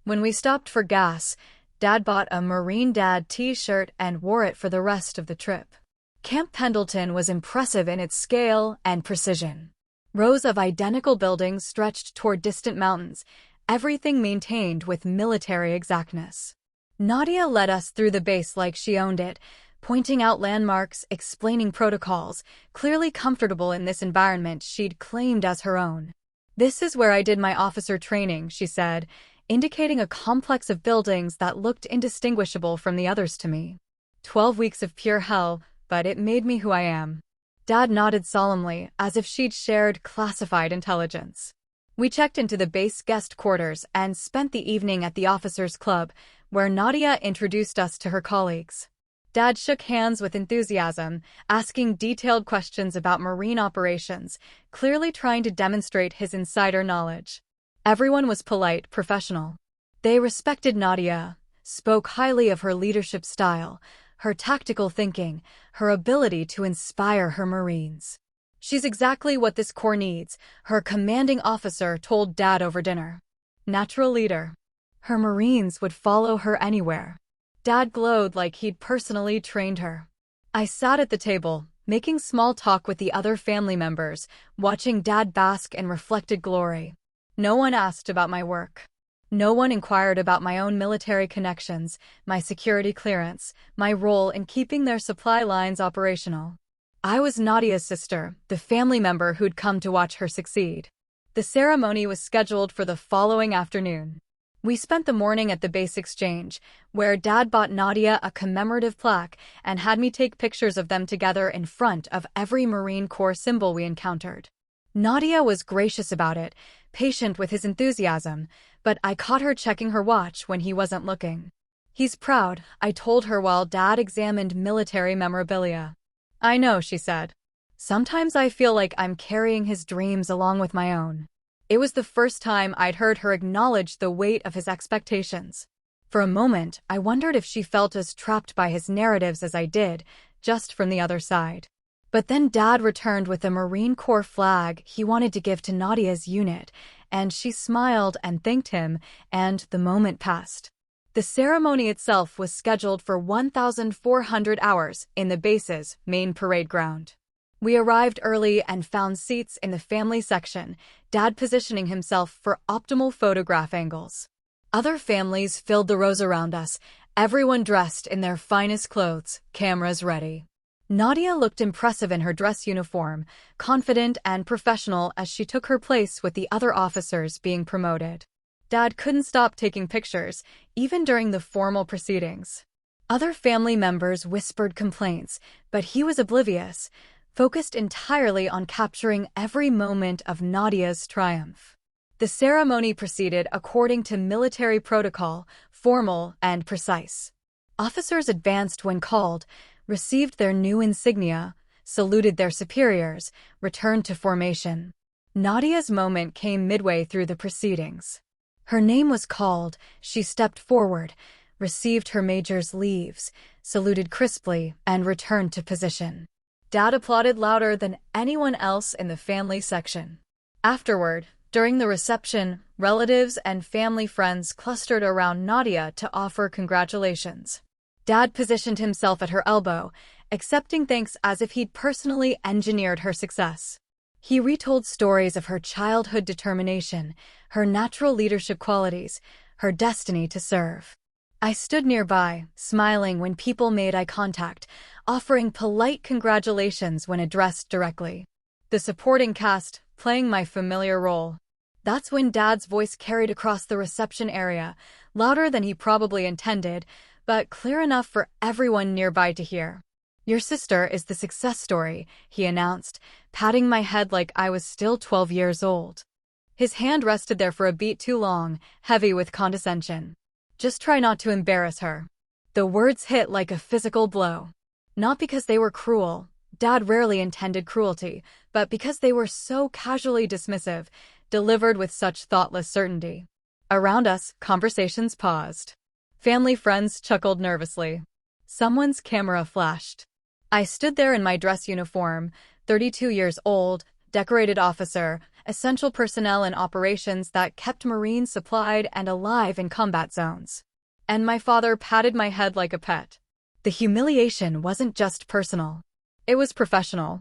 When we stopped for gas, Dad bought a Marine Dad t-shirt and wore it for the rest of the trip. Camp Pendleton was impressive in its scale and precision. Rows of identical buildings stretched toward distant mountains, everything maintained with military exactness. Nadia led us through the base like she owned it, pointing out landmarks, explaining protocols, clearly comfortable in this environment she'd claimed as her own. "This is where I did my officer training," she said, indicating a complex of buildings that looked indistinguishable from the others to me. 12 weeks of pure hell, but it made me who I am. Dad nodded solemnly, as if she'd shared classified intelligence. We checked into the base guest quarters and spent the evening at the officers' club, where Nadia introduced us to her colleagues. Dad shook hands with enthusiasm, asking detailed questions about Marine operations, clearly trying to demonstrate his insider knowledge. Everyone was polite, professional. They respected Nadia, spoke highly of her leadership style, her tactical thinking, her ability to inspire her Marines. "She's exactly what this corps needs," her commanding officer told Dad over dinner. "Natural leader. Her Marines would follow her anywhere." Dad glowed like he'd personally trained her. I sat at the table, making small talk with the other family members, watching Dad bask in reflected glory. No one asked about my work. No one inquired about my own military connections, my security clearance, my role in keeping their supply lines operational. I was Nadia's sister, the family member who'd come to watch her succeed. The ceremony was scheduled for the following afternoon. We spent the morning at the base exchange, where Dad bought Nadia a commemorative plaque and had me take pictures of them together in front of every Marine Corps symbol we encountered. Nadia was gracious about it, patient with his enthusiasm, but I caught her checking her watch when he wasn't looking. "He's proud," I told her while Dad examined military memorabilia. "I know," she said. "Sometimes I feel like I'm carrying his dreams along with my own." It was the first time I'd heard her acknowledge the weight of his expectations. For a moment, I wondered if she felt as trapped by his narratives as I did, just from the other side. But then Dad returned with a Marine Corps flag he wanted to give to Nadia's unit, and she smiled and thanked him, and the moment passed. The ceremony itself was scheduled for 1,400 hours in the base's main parade ground. We arrived early and found seats in the family section, Dad positioning himself for optimal photograph angles. Other families filled the rows around us, everyone dressed in their finest clothes, cameras ready. Nadia looked impressive in her dress uniform, confident and professional as she took her place with the other officers being promoted. Dad couldn't stop taking pictures, even during the formal proceedings. Other family members whispered complaints, but he was oblivious, focused entirely on capturing every moment of Nadia's triumph. The ceremony proceeded according to military protocol, formal and precise. Officers advanced when called, received their new insignia, saluted their superiors, returned to formation. Nadia's moment came midway through the proceedings. Her name was called, she stepped forward, received her major's leaves, saluted crisply, and returned to position. Dad applauded louder than anyone else in the family section. Afterward, during the reception, relatives and family friends clustered around Nadia to offer congratulations. Dad positioned himself at her elbow, accepting thanks as if he'd personally engineered her success. He retold stories of her childhood determination, her natural leadership qualities, her destiny to serve. I stood nearby, smiling when people made eye contact, offering polite congratulations when addressed directly. The supporting cast playing my familiar role. That's when Dad's voice carried across the reception area, louder than he probably intended, but clear enough for everyone nearby to hear. "Your sister is the success story," he announced, patting my head like I was still 12 years old. His hand rested there for a beat too long, heavy with condescension. "Just try not to embarrass her." The words hit like a physical blow. Not because they were cruel, Dad rarely intended cruelty, but because they were so casually dismissive, delivered with such thoughtless certainty. Around us, conversations paused. Family friends chuckled nervously. Someone's camera flashed. I stood there in my dress uniform, 32 years old, decorated officer, essential personnel in operations that kept Marines supplied and alive in combat zones. And my father patted my head like a pet. The humiliation wasn't just personal. It was professional.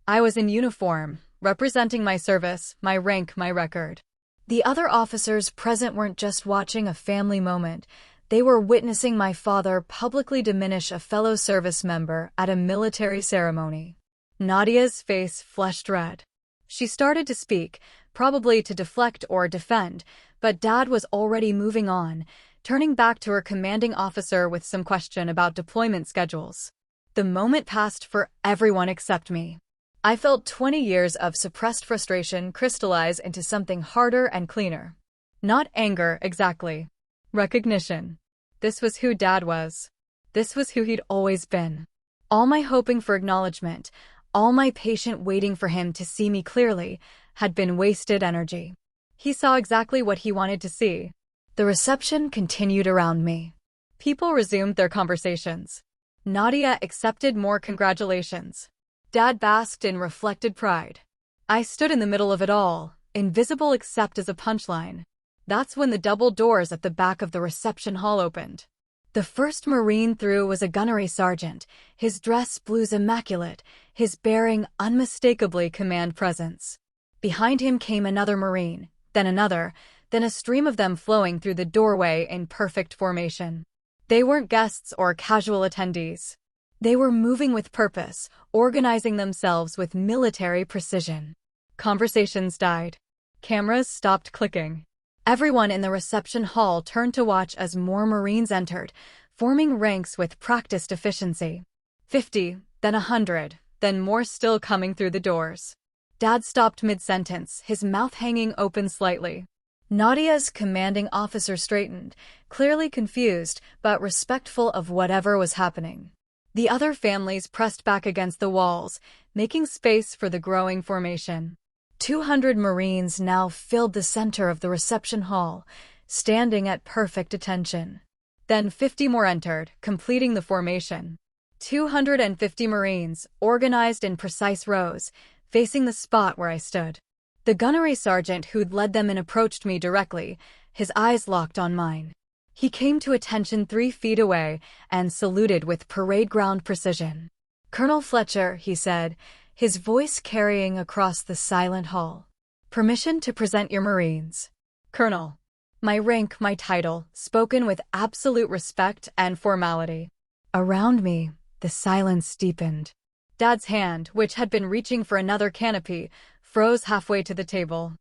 I was in uniform, representing my service, my rank, my record. The other officers present weren't just watching a family moment. They were witnessing my father publicly diminish a fellow service member at a military ceremony. Nadia's face flushed red. She started to speak, probably to deflect or defend, but Dad was already moving on, turning back to her commanding officer with some question about deployment schedules. The moment passed for everyone except me. I felt 20 years of suppressed frustration crystallize into something harder and cleaner. Not anger, exactly. Recognition. This was who Dad was. This was who he'd always been. All my hoping for acknowledgement, all my patient waiting for him to see me clearly, had been wasted energy. He saw exactly what he wanted to see. The reception continued around me. People resumed their conversations. Nadia accepted more congratulations. Dad basked in reflected pride. I stood in the middle of it all, invisible except as a punchline. That's when the double doors at the back of the reception hall opened. The first Marine through was a gunnery sergeant, his dress blues immaculate, his bearing unmistakably command presence. Behind him came another Marine, then another, then a stream of them flowing through the doorway in perfect formation. They weren't guests or casual attendees. They were moving with purpose, organizing themselves with military precision. Conversations died. Cameras stopped clicking. Everyone in the reception hall turned to watch as more Marines entered, forming ranks with practiced efficiency. 50, then 100, then more still coming through the doors. Dad stopped mid-sentence, his mouth hanging open slightly. Nadia's commanding officer straightened, clearly confused, but respectful of whatever was happening. The other families pressed back against the walls, making space for the growing formation. 200 Marines now filled the center of the reception hall, standing at perfect attention. Then 50 more entered, completing the formation. 250 Marines, organized in precise rows, facing the spot where I stood. The gunnery sergeant who'd led them in approached me directly, his eyes locked on mine. He came to attention 3 feet away and saluted with parade ground precision. "Colonel Fletcher," he said, his voice carrying across the silent hall. "Permission to present your Marines." Colonel. My rank, my title, spoken with absolute respect and formality. Around me, the silence deepened. Dad's hand, which had been reaching for another canopy, froze halfway to the table.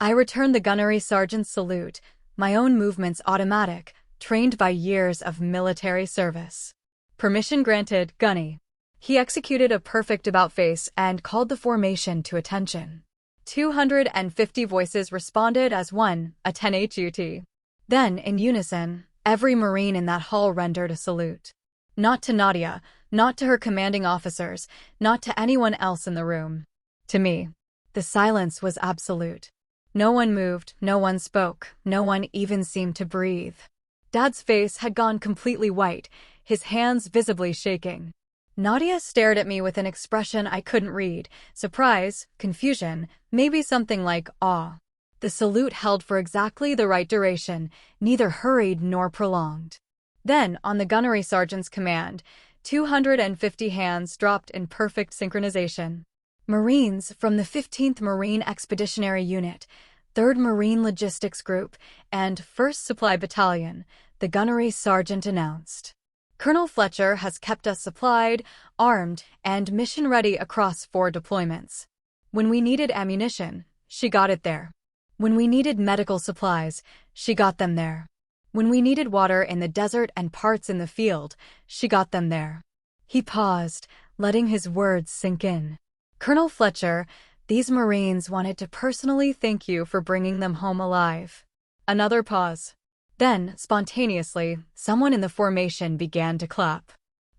I returned the gunnery sergeant's salute, my own movements automatic, trained by years of military service. Permission granted, Gunny. He executed a perfect about-face and called the formation to attention. 250 voices responded as one, a 10 HUT. Then, in unison, every Marine in that hall rendered a salute. Not to Nadia, not to her commanding officers, not to anyone else in the room. To me. The silence was absolute. No one moved, no one spoke, no one even seemed to breathe. Dad's face had gone completely white, his hands visibly shaking. Nadia stared at me with an expression I couldn't read, surprise, confusion, maybe something like awe. The salute held for exactly the right duration, neither hurried nor prolonged. Then, on the gunnery sergeant's command, 250 hands dropped in perfect synchronization. Marines from the 15th Marine Expeditionary Unit, 3rd Marine Logistics Group, and 1st Supply Battalion, the gunnery sergeant announced. Colonel Fletcher has kept us supplied, armed, and mission-ready across 4 deployments. When we needed ammunition, she got it there. When we needed medical supplies, she got them there. When we needed water in the desert and parts in the field, she got them there. He paused, letting his words sink in. Colonel Fletcher, these Marines wanted to personally thank you for bringing them home alive. Another pause. Then, spontaneously, someone in the formation began to clap.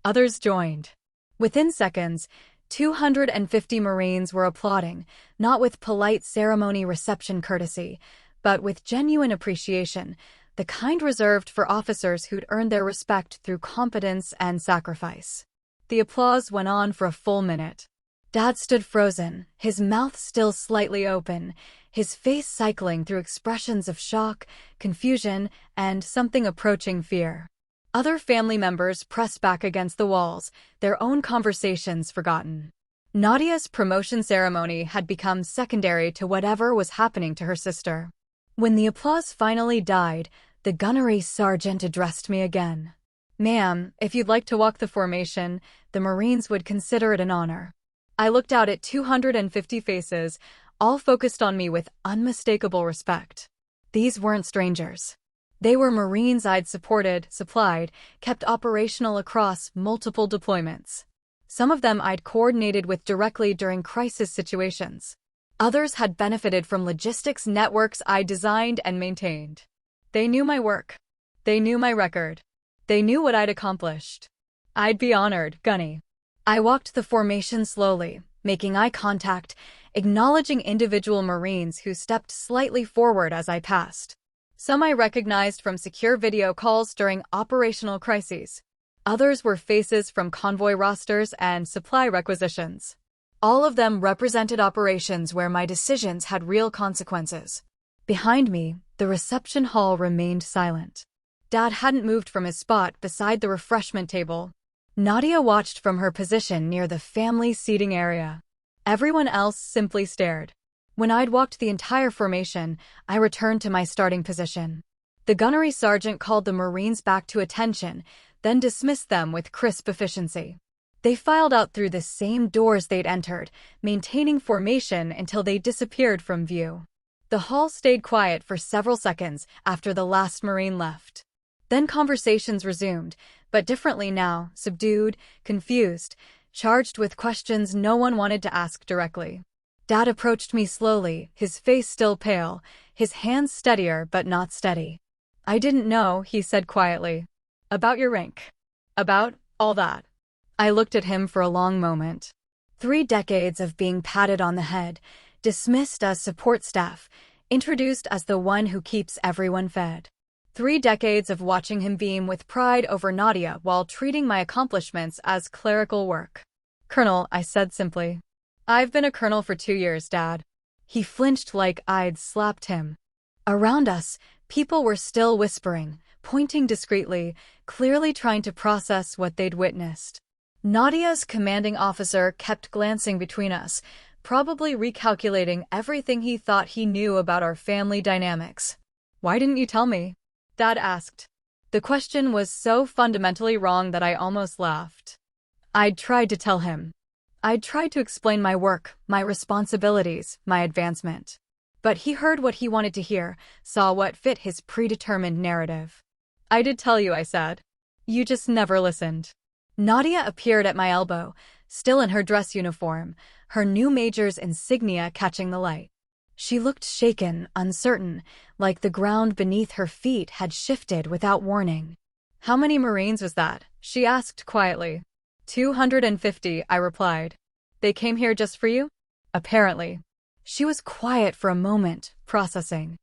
Others joined. Within seconds, 250 Marines were applauding, not with polite ceremony reception courtesy, but with genuine appreciation, the kind reserved for officers who'd earned their respect through competence and sacrifice. The applause went on for a full minute. Dad stood frozen, his mouth still slightly open, his face cycling through expressions of shock, confusion, and something approaching fear. Other family members pressed back against the walls, their own conversations forgotten. Nadia's promotion ceremony had become secondary to whatever was happening to her sister. When the applause finally died, the gunnery sergeant addressed me again. "Ma'am, if you'd like to walk the formation, the Marines would consider it an honor." I looked out at 250 faces, all focused on me with unmistakable respect. These weren't strangers. They were Marines I'd supported, supplied, kept operational across multiple deployments. Some of them I'd coordinated with directly during crisis situations. Others had benefited from logistics networks I designed and maintained. They knew my work. They knew my record. They knew what I'd accomplished. I'd be honored, Gunny. I walked the formation slowly, making eye contact, acknowledging individual Marines who stepped slightly forward as I passed. Some I recognized from secure video calls during operational crises. Others were faces from convoy rosters and supply requisitions. All of them represented operations where my decisions had real consequences. Behind me, the reception hall remained silent. Dad hadn't moved from his spot beside the refreshment table. Nadia watched from her position near the family seating area. Everyone else simply stared. When I'd walked the entire formation, I returned to my starting position. The gunnery sergeant called the Marines back to attention, then dismissed them with crisp efficiency. They filed out through the same doors they'd entered, maintaining formation until they disappeared from view. The hall stayed quiet for several seconds after the last Marine left. Then conversations resumed, but differently now, subdued, confused, charged with questions no one wanted to ask directly. Dad approached me slowly, his face still pale, his hands steadier but not steady. "I didn't know," he said quietly. "About your rank. About all that." I looked at him for a long moment. 3 decades of being patted on the head, dismissed as support staff, introduced as the one who keeps everyone fed. 3 decades of watching him beam with pride over Nadia while treating my accomplishments as clerical work. "Colonel," I said simply. "I've been a colonel for 2 years, Dad." He flinched like I'd slapped him. Around us, people were still whispering, pointing discreetly, clearly trying to process what they'd witnessed. Nadia's commanding officer kept glancing between us, probably recalculating everything he thought he knew about our family dynamics. "Why didn't you tell me?" Dad asked. The question was so fundamentally wrong that I almost laughed. I'd tried to tell him. I'd tried to explain my work, my responsibilities, my advancement. But he heard what he wanted to hear, saw what fit his predetermined narrative. I did tell you, I said. You just never listened. Nadia appeared at my elbow, still in her dress uniform, her new major's insignia catching the light. She looked shaken, uncertain, like the ground beneath her feet had shifted without warning. How many Marines was that? She asked quietly. 250, I replied. They came here just for you? Apparently. She was quiet for a moment, processing.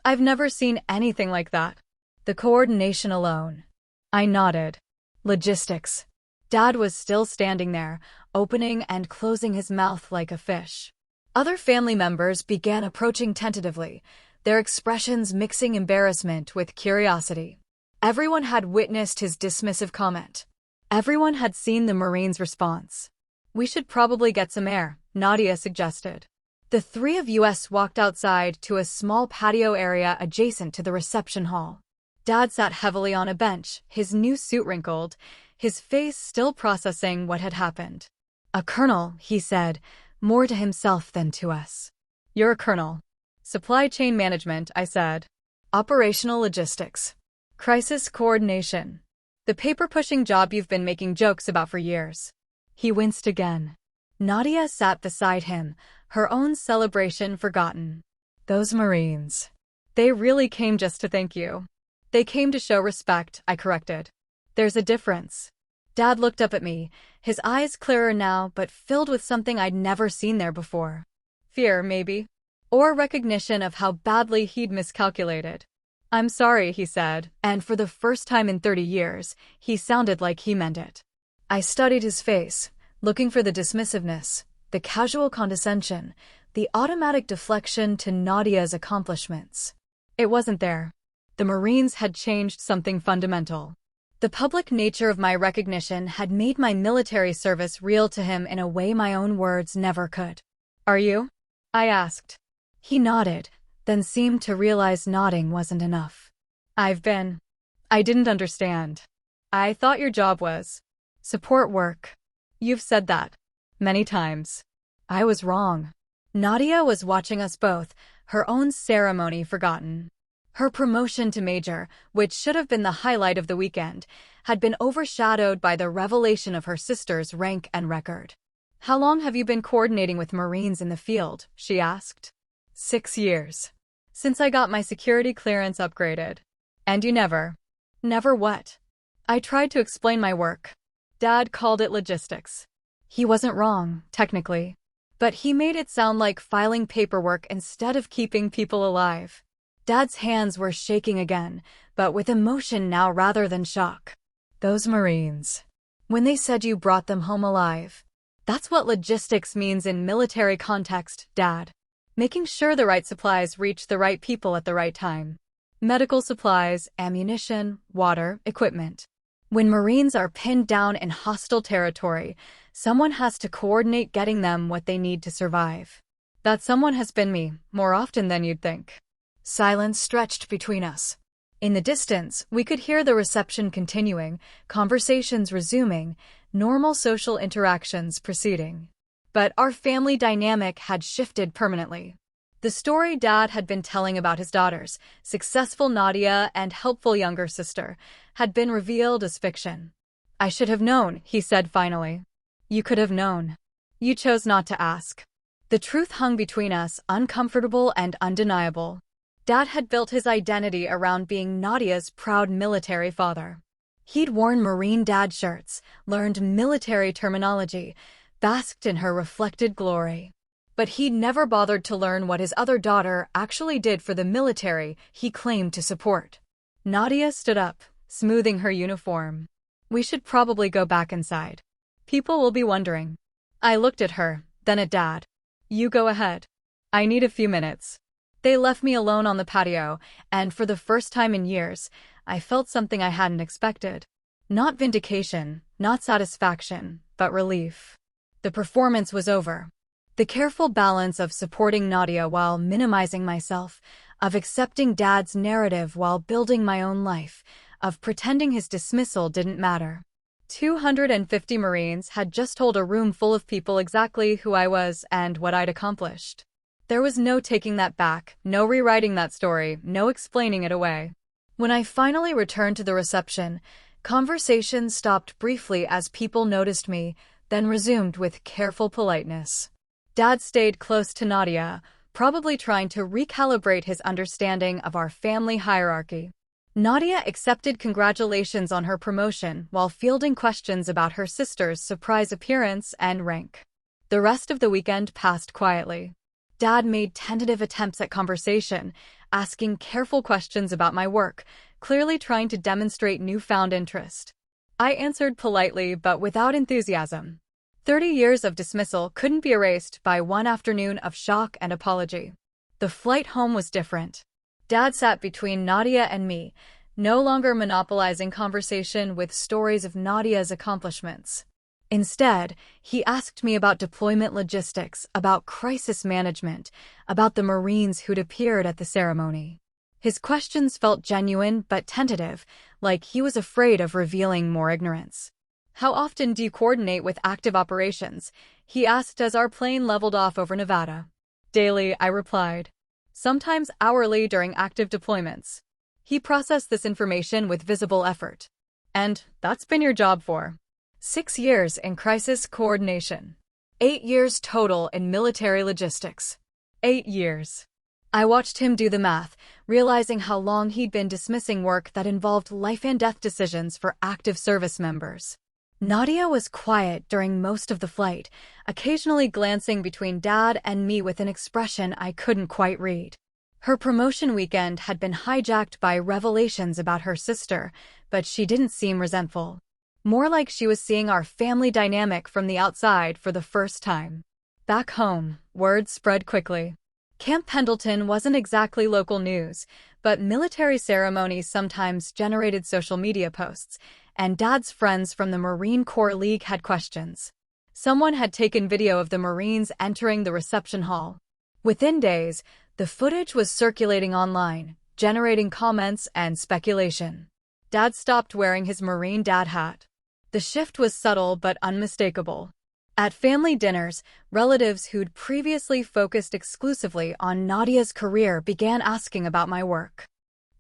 I've never seen anything like that. The coordination alone. I nodded. Logistics. Dad was still standing there, opening and closing his mouth like a fish. Other family members began approaching tentatively, their expressions mixing embarrassment with curiosity. Everyone had witnessed his dismissive comment. Everyone had seen the Marine's response. We should probably get some air, Nadia suggested. The three of us walked outside to a small patio area adjacent to the reception hall. Dad sat heavily on a bench, his new suit wrinkled, his face still processing what had happened. A colonel, he said, more to himself than to us. You're a colonel. Supply chain management, I said. Operational logistics. Crisis coordination. The paper-pushing job you've been making jokes about for years. He winced again. Nadia sat beside him, her own celebration forgotten. Those Marines. They really came just to thank you. They came to show respect, I corrected. There's a difference. Dad looked up at me, his eyes clearer now but filled with something I'd never seen there before. Fear, maybe. Or recognition of how badly he'd miscalculated. I'm sorry, he said, and for the first time in 30 years, he sounded like he meant it. I studied his face, looking for the dismissiveness, the casual condescension, the automatic deflection to Nadia's accomplishments. It wasn't there. The Marines had changed something fundamental. The public nature of my recognition had made my military service real to him in a way my own words never could. Are you? I asked. He nodded, then seemed to realize nodding wasn't enough. I've been. I didn't understand. I thought your job was support work. You've said that many times. I was wrong. Nadia was watching us both, her own ceremony forgotten. Her promotion to major, which should have been the highlight of the weekend, had been overshadowed by the revelation of her sister's rank and record. How long have you been coordinating with Marines in the field? She asked. 6 years. Since I got my security clearance upgraded. And you never. Never what? I tried to explain my work. Dad called it logistics. He wasn't wrong, technically. But he made it sound like filing paperwork instead of keeping people alive. Dad's hands were shaking again, but with emotion now rather than shock. Those Marines. When they said you brought them home alive. That's what logistics means in military context, Dad. Making sure the right supplies reach the right people at the right time. Medical supplies, ammunition, water, equipment. When Marines are pinned down in hostile territory, someone has to coordinate getting them what they need to survive. That someone has been me, more often than you'd think. Silence stretched between us. In the distance, we could hear the reception continuing, conversations resuming, normal social interactions proceeding. But our family dynamic had shifted permanently. The story Dad had been telling about his daughters, successful Nadia and helpful younger sister, had been revealed as fiction. I should have known, he said finally. You could have known. You chose not to ask. The truth hung between us, uncomfortable and undeniable. Dad had built his identity around being Nadia's proud military father. He'd worn Marine dad shirts, learned military terminology, basked in her reflected glory. But he'd never bothered to learn what his other daughter actually did for the military he claimed to support. Nadia stood up, smoothing her uniform. We should probably go back inside. People will be wondering. I looked at her, then at Dad. You go ahead. I need a few minutes. They left me alone on the patio, and for the first time in years, I felt something I hadn't expected. Not vindication, not satisfaction, but relief. The performance was over. The careful balance of supporting Nadia while minimizing myself, of accepting Dad's narrative while building my own life, of pretending his dismissal didn't matter. 250 Marines had just told a room full of people exactly who I was and what I'd accomplished. There was no taking that back, no rewriting that story, no explaining it away. When I finally returned to the reception, conversation stopped briefly as people noticed me, then resumed with careful politeness. Dad stayed close to Nadia, probably trying to recalibrate his understanding of our family hierarchy. Nadia accepted congratulations on her promotion while fielding questions about her sister's surprise appearance and rank. The rest of the weekend passed quietly. Dad made tentative attempts at conversation, asking careful questions about my work, clearly trying to demonstrate newfound interest. I answered politely but without enthusiasm. 30 years of dismissal couldn't be erased by one afternoon of shock and apology. The flight home was different. Dad sat between Nadia and me, no longer monopolizing conversation with stories of Nadia's accomplishments. Instead, he asked me about deployment logistics, about crisis management, about the Marines who'd appeared at the ceremony. His questions felt genuine but tentative, like he was afraid of revealing more ignorance. "How often do you coordinate with active operations?" he asked as our plane leveled off over Nevada. "Daily," I replied. "Sometimes hourly during active deployments." He processed this information with visible effort. "And that's been your job for 6 years in crisis coordination. 8 years total in military logistics. 8 years. I watched him do the math, realizing how long he'd been dismissing work that involved life and death decisions for active service members. Nadia was quiet during most of the flight, occasionally glancing between Dad and me with an expression I couldn't quite read. Her promotion weekend had been hijacked by revelations about her sister, but she didn't seem resentful. More like she was seeing our family dynamic from the outside for the first time. Back home, word spread quickly. Camp Pendleton wasn't exactly local news, but military ceremonies sometimes generated social media posts, and Dad's friends from the Marine Corps League had questions. Someone had taken video of the Marines entering the reception hall. Within days, the footage was circulating online, generating comments and speculation. Dad stopped wearing his Marine dad hat. The shift was subtle but unmistakable. At family dinners, relatives who'd previously focused exclusively on Nadia's career began asking about my work.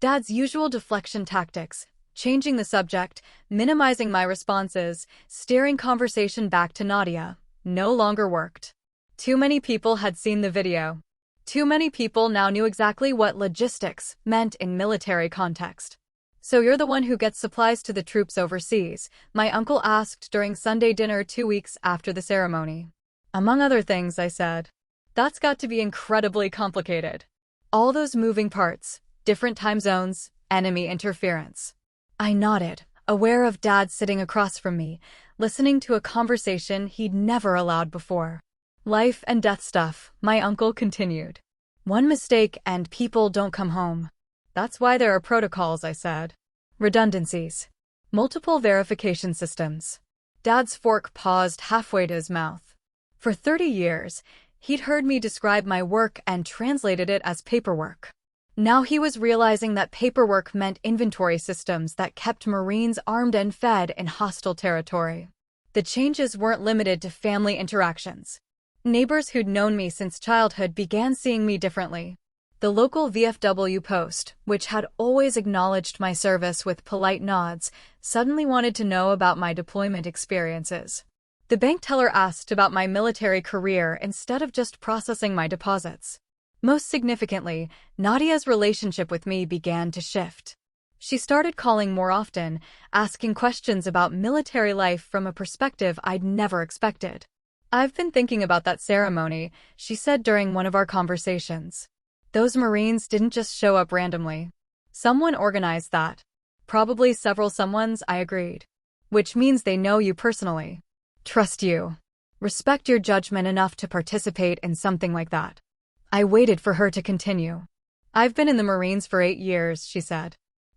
Dad's usual deflection tactics, changing the subject, minimizing my responses, steering conversation back to Nadia, no longer worked. Too many people had seen the video. Too many people now knew exactly what logistics meant in military context. "So you're the one who gets supplies to the troops overseas?" my uncle asked during Sunday dinner 2 weeks after the ceremony. "Among other things," I said. "That's got to be incredibly complicated. All those moving parts, different time zones, enemy interference." I nodded, aware of Dad sitting across from me, listening to a conversation he'd never allowed before. "Life and death stuff," my uncle continued. "One mistake and people don't come home. That's why there are protocols," I said. "Redundancies. Multiple verification systems." Dad's fork paused halfway to his mouth. For 30 years, he'd heard me describe my work and translated it as paperwork. Now he was realizing that paperwork meant inventory systems that kept Marines armed and fed in hostile territory. The changes weren't limited to family interactions. Neighbors who'd known me since childhood began seeing me differently. The local VFW post, which had always acknowledged my service with polite nods, suddenly wanted to know about my deployment experiences. The bank teller asked about my military career instead of just processing my deposits. Most significantly, Nadia's relationship with me began to shift. She started calling more often, asking questions about military life from a perspective I'd never expected. "I've been thinking about that ceremony," she said during one of our conversations. "Those Marines didn't just show up randomly. Someone organized that." "Probably several someones," I agreed. "Which means they know you personally. Trust you. Respect your judgment enough to participate in something like that." I waited for her to continue. "I've been in the Marines for 8 years," she said.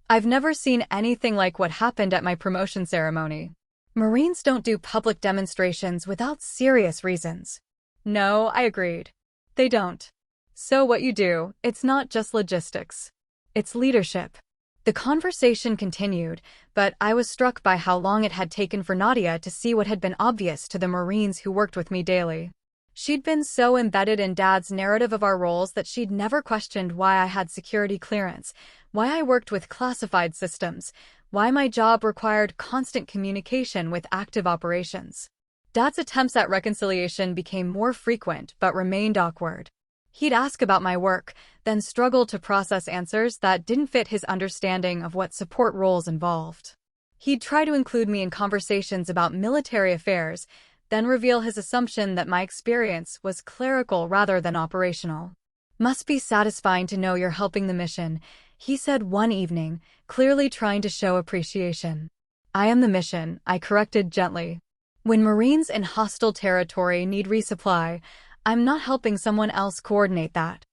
"I've never seen anything like what happened at my promotion ceremony. Marines don't do public demonstrations without serious reasons." "No," I agreed. "They don't. So what you do, it's not just logistics. It's leadership. The conversation continued, but I was struck by how long it had taken for Nadia to see what had been obvious to the Marines who worked with me daily. She'd been so embedded in Dad's narrative of our roles that she'd never questioned why I had security clearance, why I worked with classified systems, why my job required constant communication with active operations. Dad's attempts at reconciliation became more frequent but remained awkward. He'd ask about my work, then struggle to process answers that didn't fit his understanding of what support roles involved. He'd try to include me in conversations about military affairs, then reveal his assumption that my experience was clerical rather than operational. "Must be satisfying to know you're helping the mission," he said one evening, clearly trying to show appreciation. "I am the mission," I corrected gently. "When Marines in hostile territory need resupply, I'm not helping someone else coordinate that.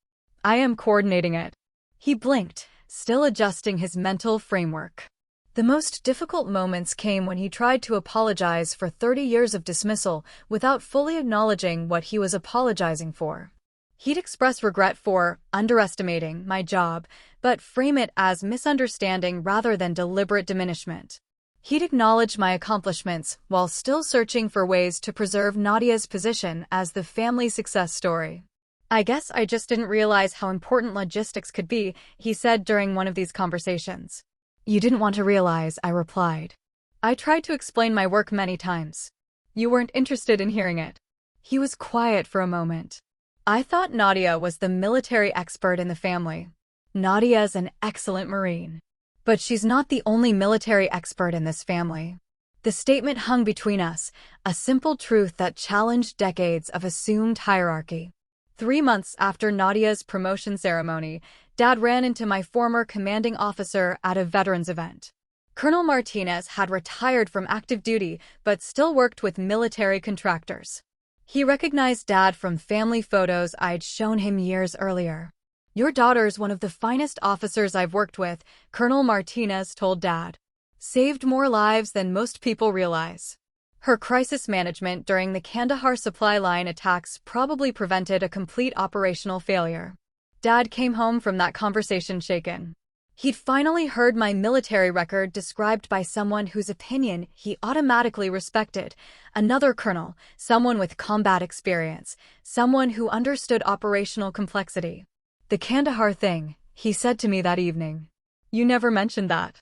I am coordinating it." He blinked, still adjusting his mental framework. The most difficult moments came when he tried to apologize for 30 years of dismissal without fully acknowledging what he was apologizing for. He'd express regret for underestimating my job, but frame it as misunderstanding rather than deliberate diminishment. He'd acknowledge my accomplishments while still searching for ways to preserve Nadia's position as the family success story. "I guess I just didn't realize how important logistics could be," he said during one of these conversations. "You didn't want to realize," I replied. "I tried to explain my work many times. You weren't interested in hearing it." He was quiet for a moment. "I thought Nadia was the military expert in the family. Nadia's an excellent Marine. But she's not the only military expert in this family." The statement hung between us, a simple truth that challenged decades of assumed hierarchy. 3 months after Nadia's promotion ceremony, Dad ran into my former commanding officer at a veterans event. Colonel Martinez had retired from active duty but still worked with military contractors. He recognized Dad from family photos I'd shown him years earlier. "Your daughter's one of the finest officers I've worked with," Colonel Martinez told Dad. "Saved more lives than most people realize. Her crisis management during the Kandahar supply line attacks probably prevented a complete operational failure." Dad came home from that conversation shaken. He'd finally heard my military record described by someone whose opinion he automatically respected, another colonel, someone with combat experience, someone who understood operational complexity. "The Kandahar thing," he said to me that evening. "You never mentioned that."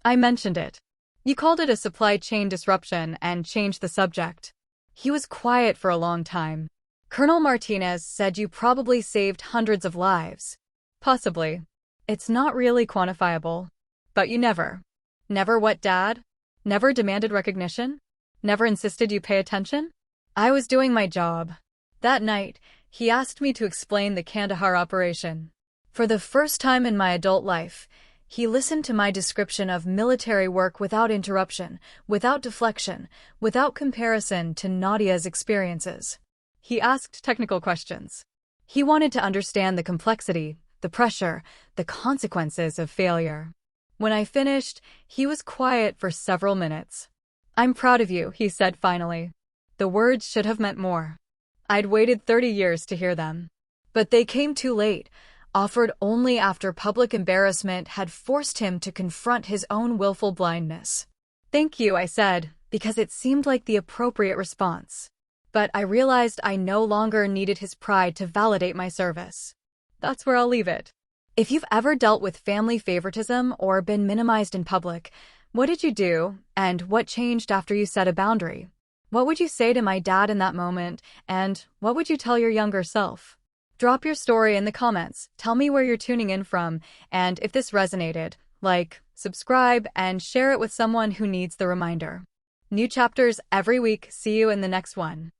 "I mentioned it. You called it a supply chain disruption and changed the subject." He was quiet for a long time. "Colonel Martinez said you probably saved hundreds of lives." "Possibly. It's not really quantifiable." "But you never." "Never what, Dad? Never demanded recognition? Never insisted you pay attention?" I was doing my job. That night, he asked me to explain the Kandahar operation. For the first time in my adult life, he listened to my description of military work without interruption, without deflection, without comparison to Nadia's experiences. He asked technical questions. He wanted to understand the complexity, the pressure, the consequences of failure. When I finished, he was quiet for several minutes. "I'm proud of you," he said finally. The words should have meant more. I'd waited 30 years to hear them. But they came too late, offered only after public embarrassment had forced him to confront his own willful blindness. "Thank you," I said, because it seemed like the appropriate response. But I realized I no longer needed his pride to validate my service. That's where I'll leave it. If you've ever dealt with family favoritism or been minimized in public, what did you do, and what changed after you set a boundary? What would you say to my dad in that moment, and what would you tell your younger self? Drop your story in the comments, tell me where you're tuning in from, and if this resonated, like, subscribe, and share it with someone who needs the reminder. New chapters every week. See you in the next one.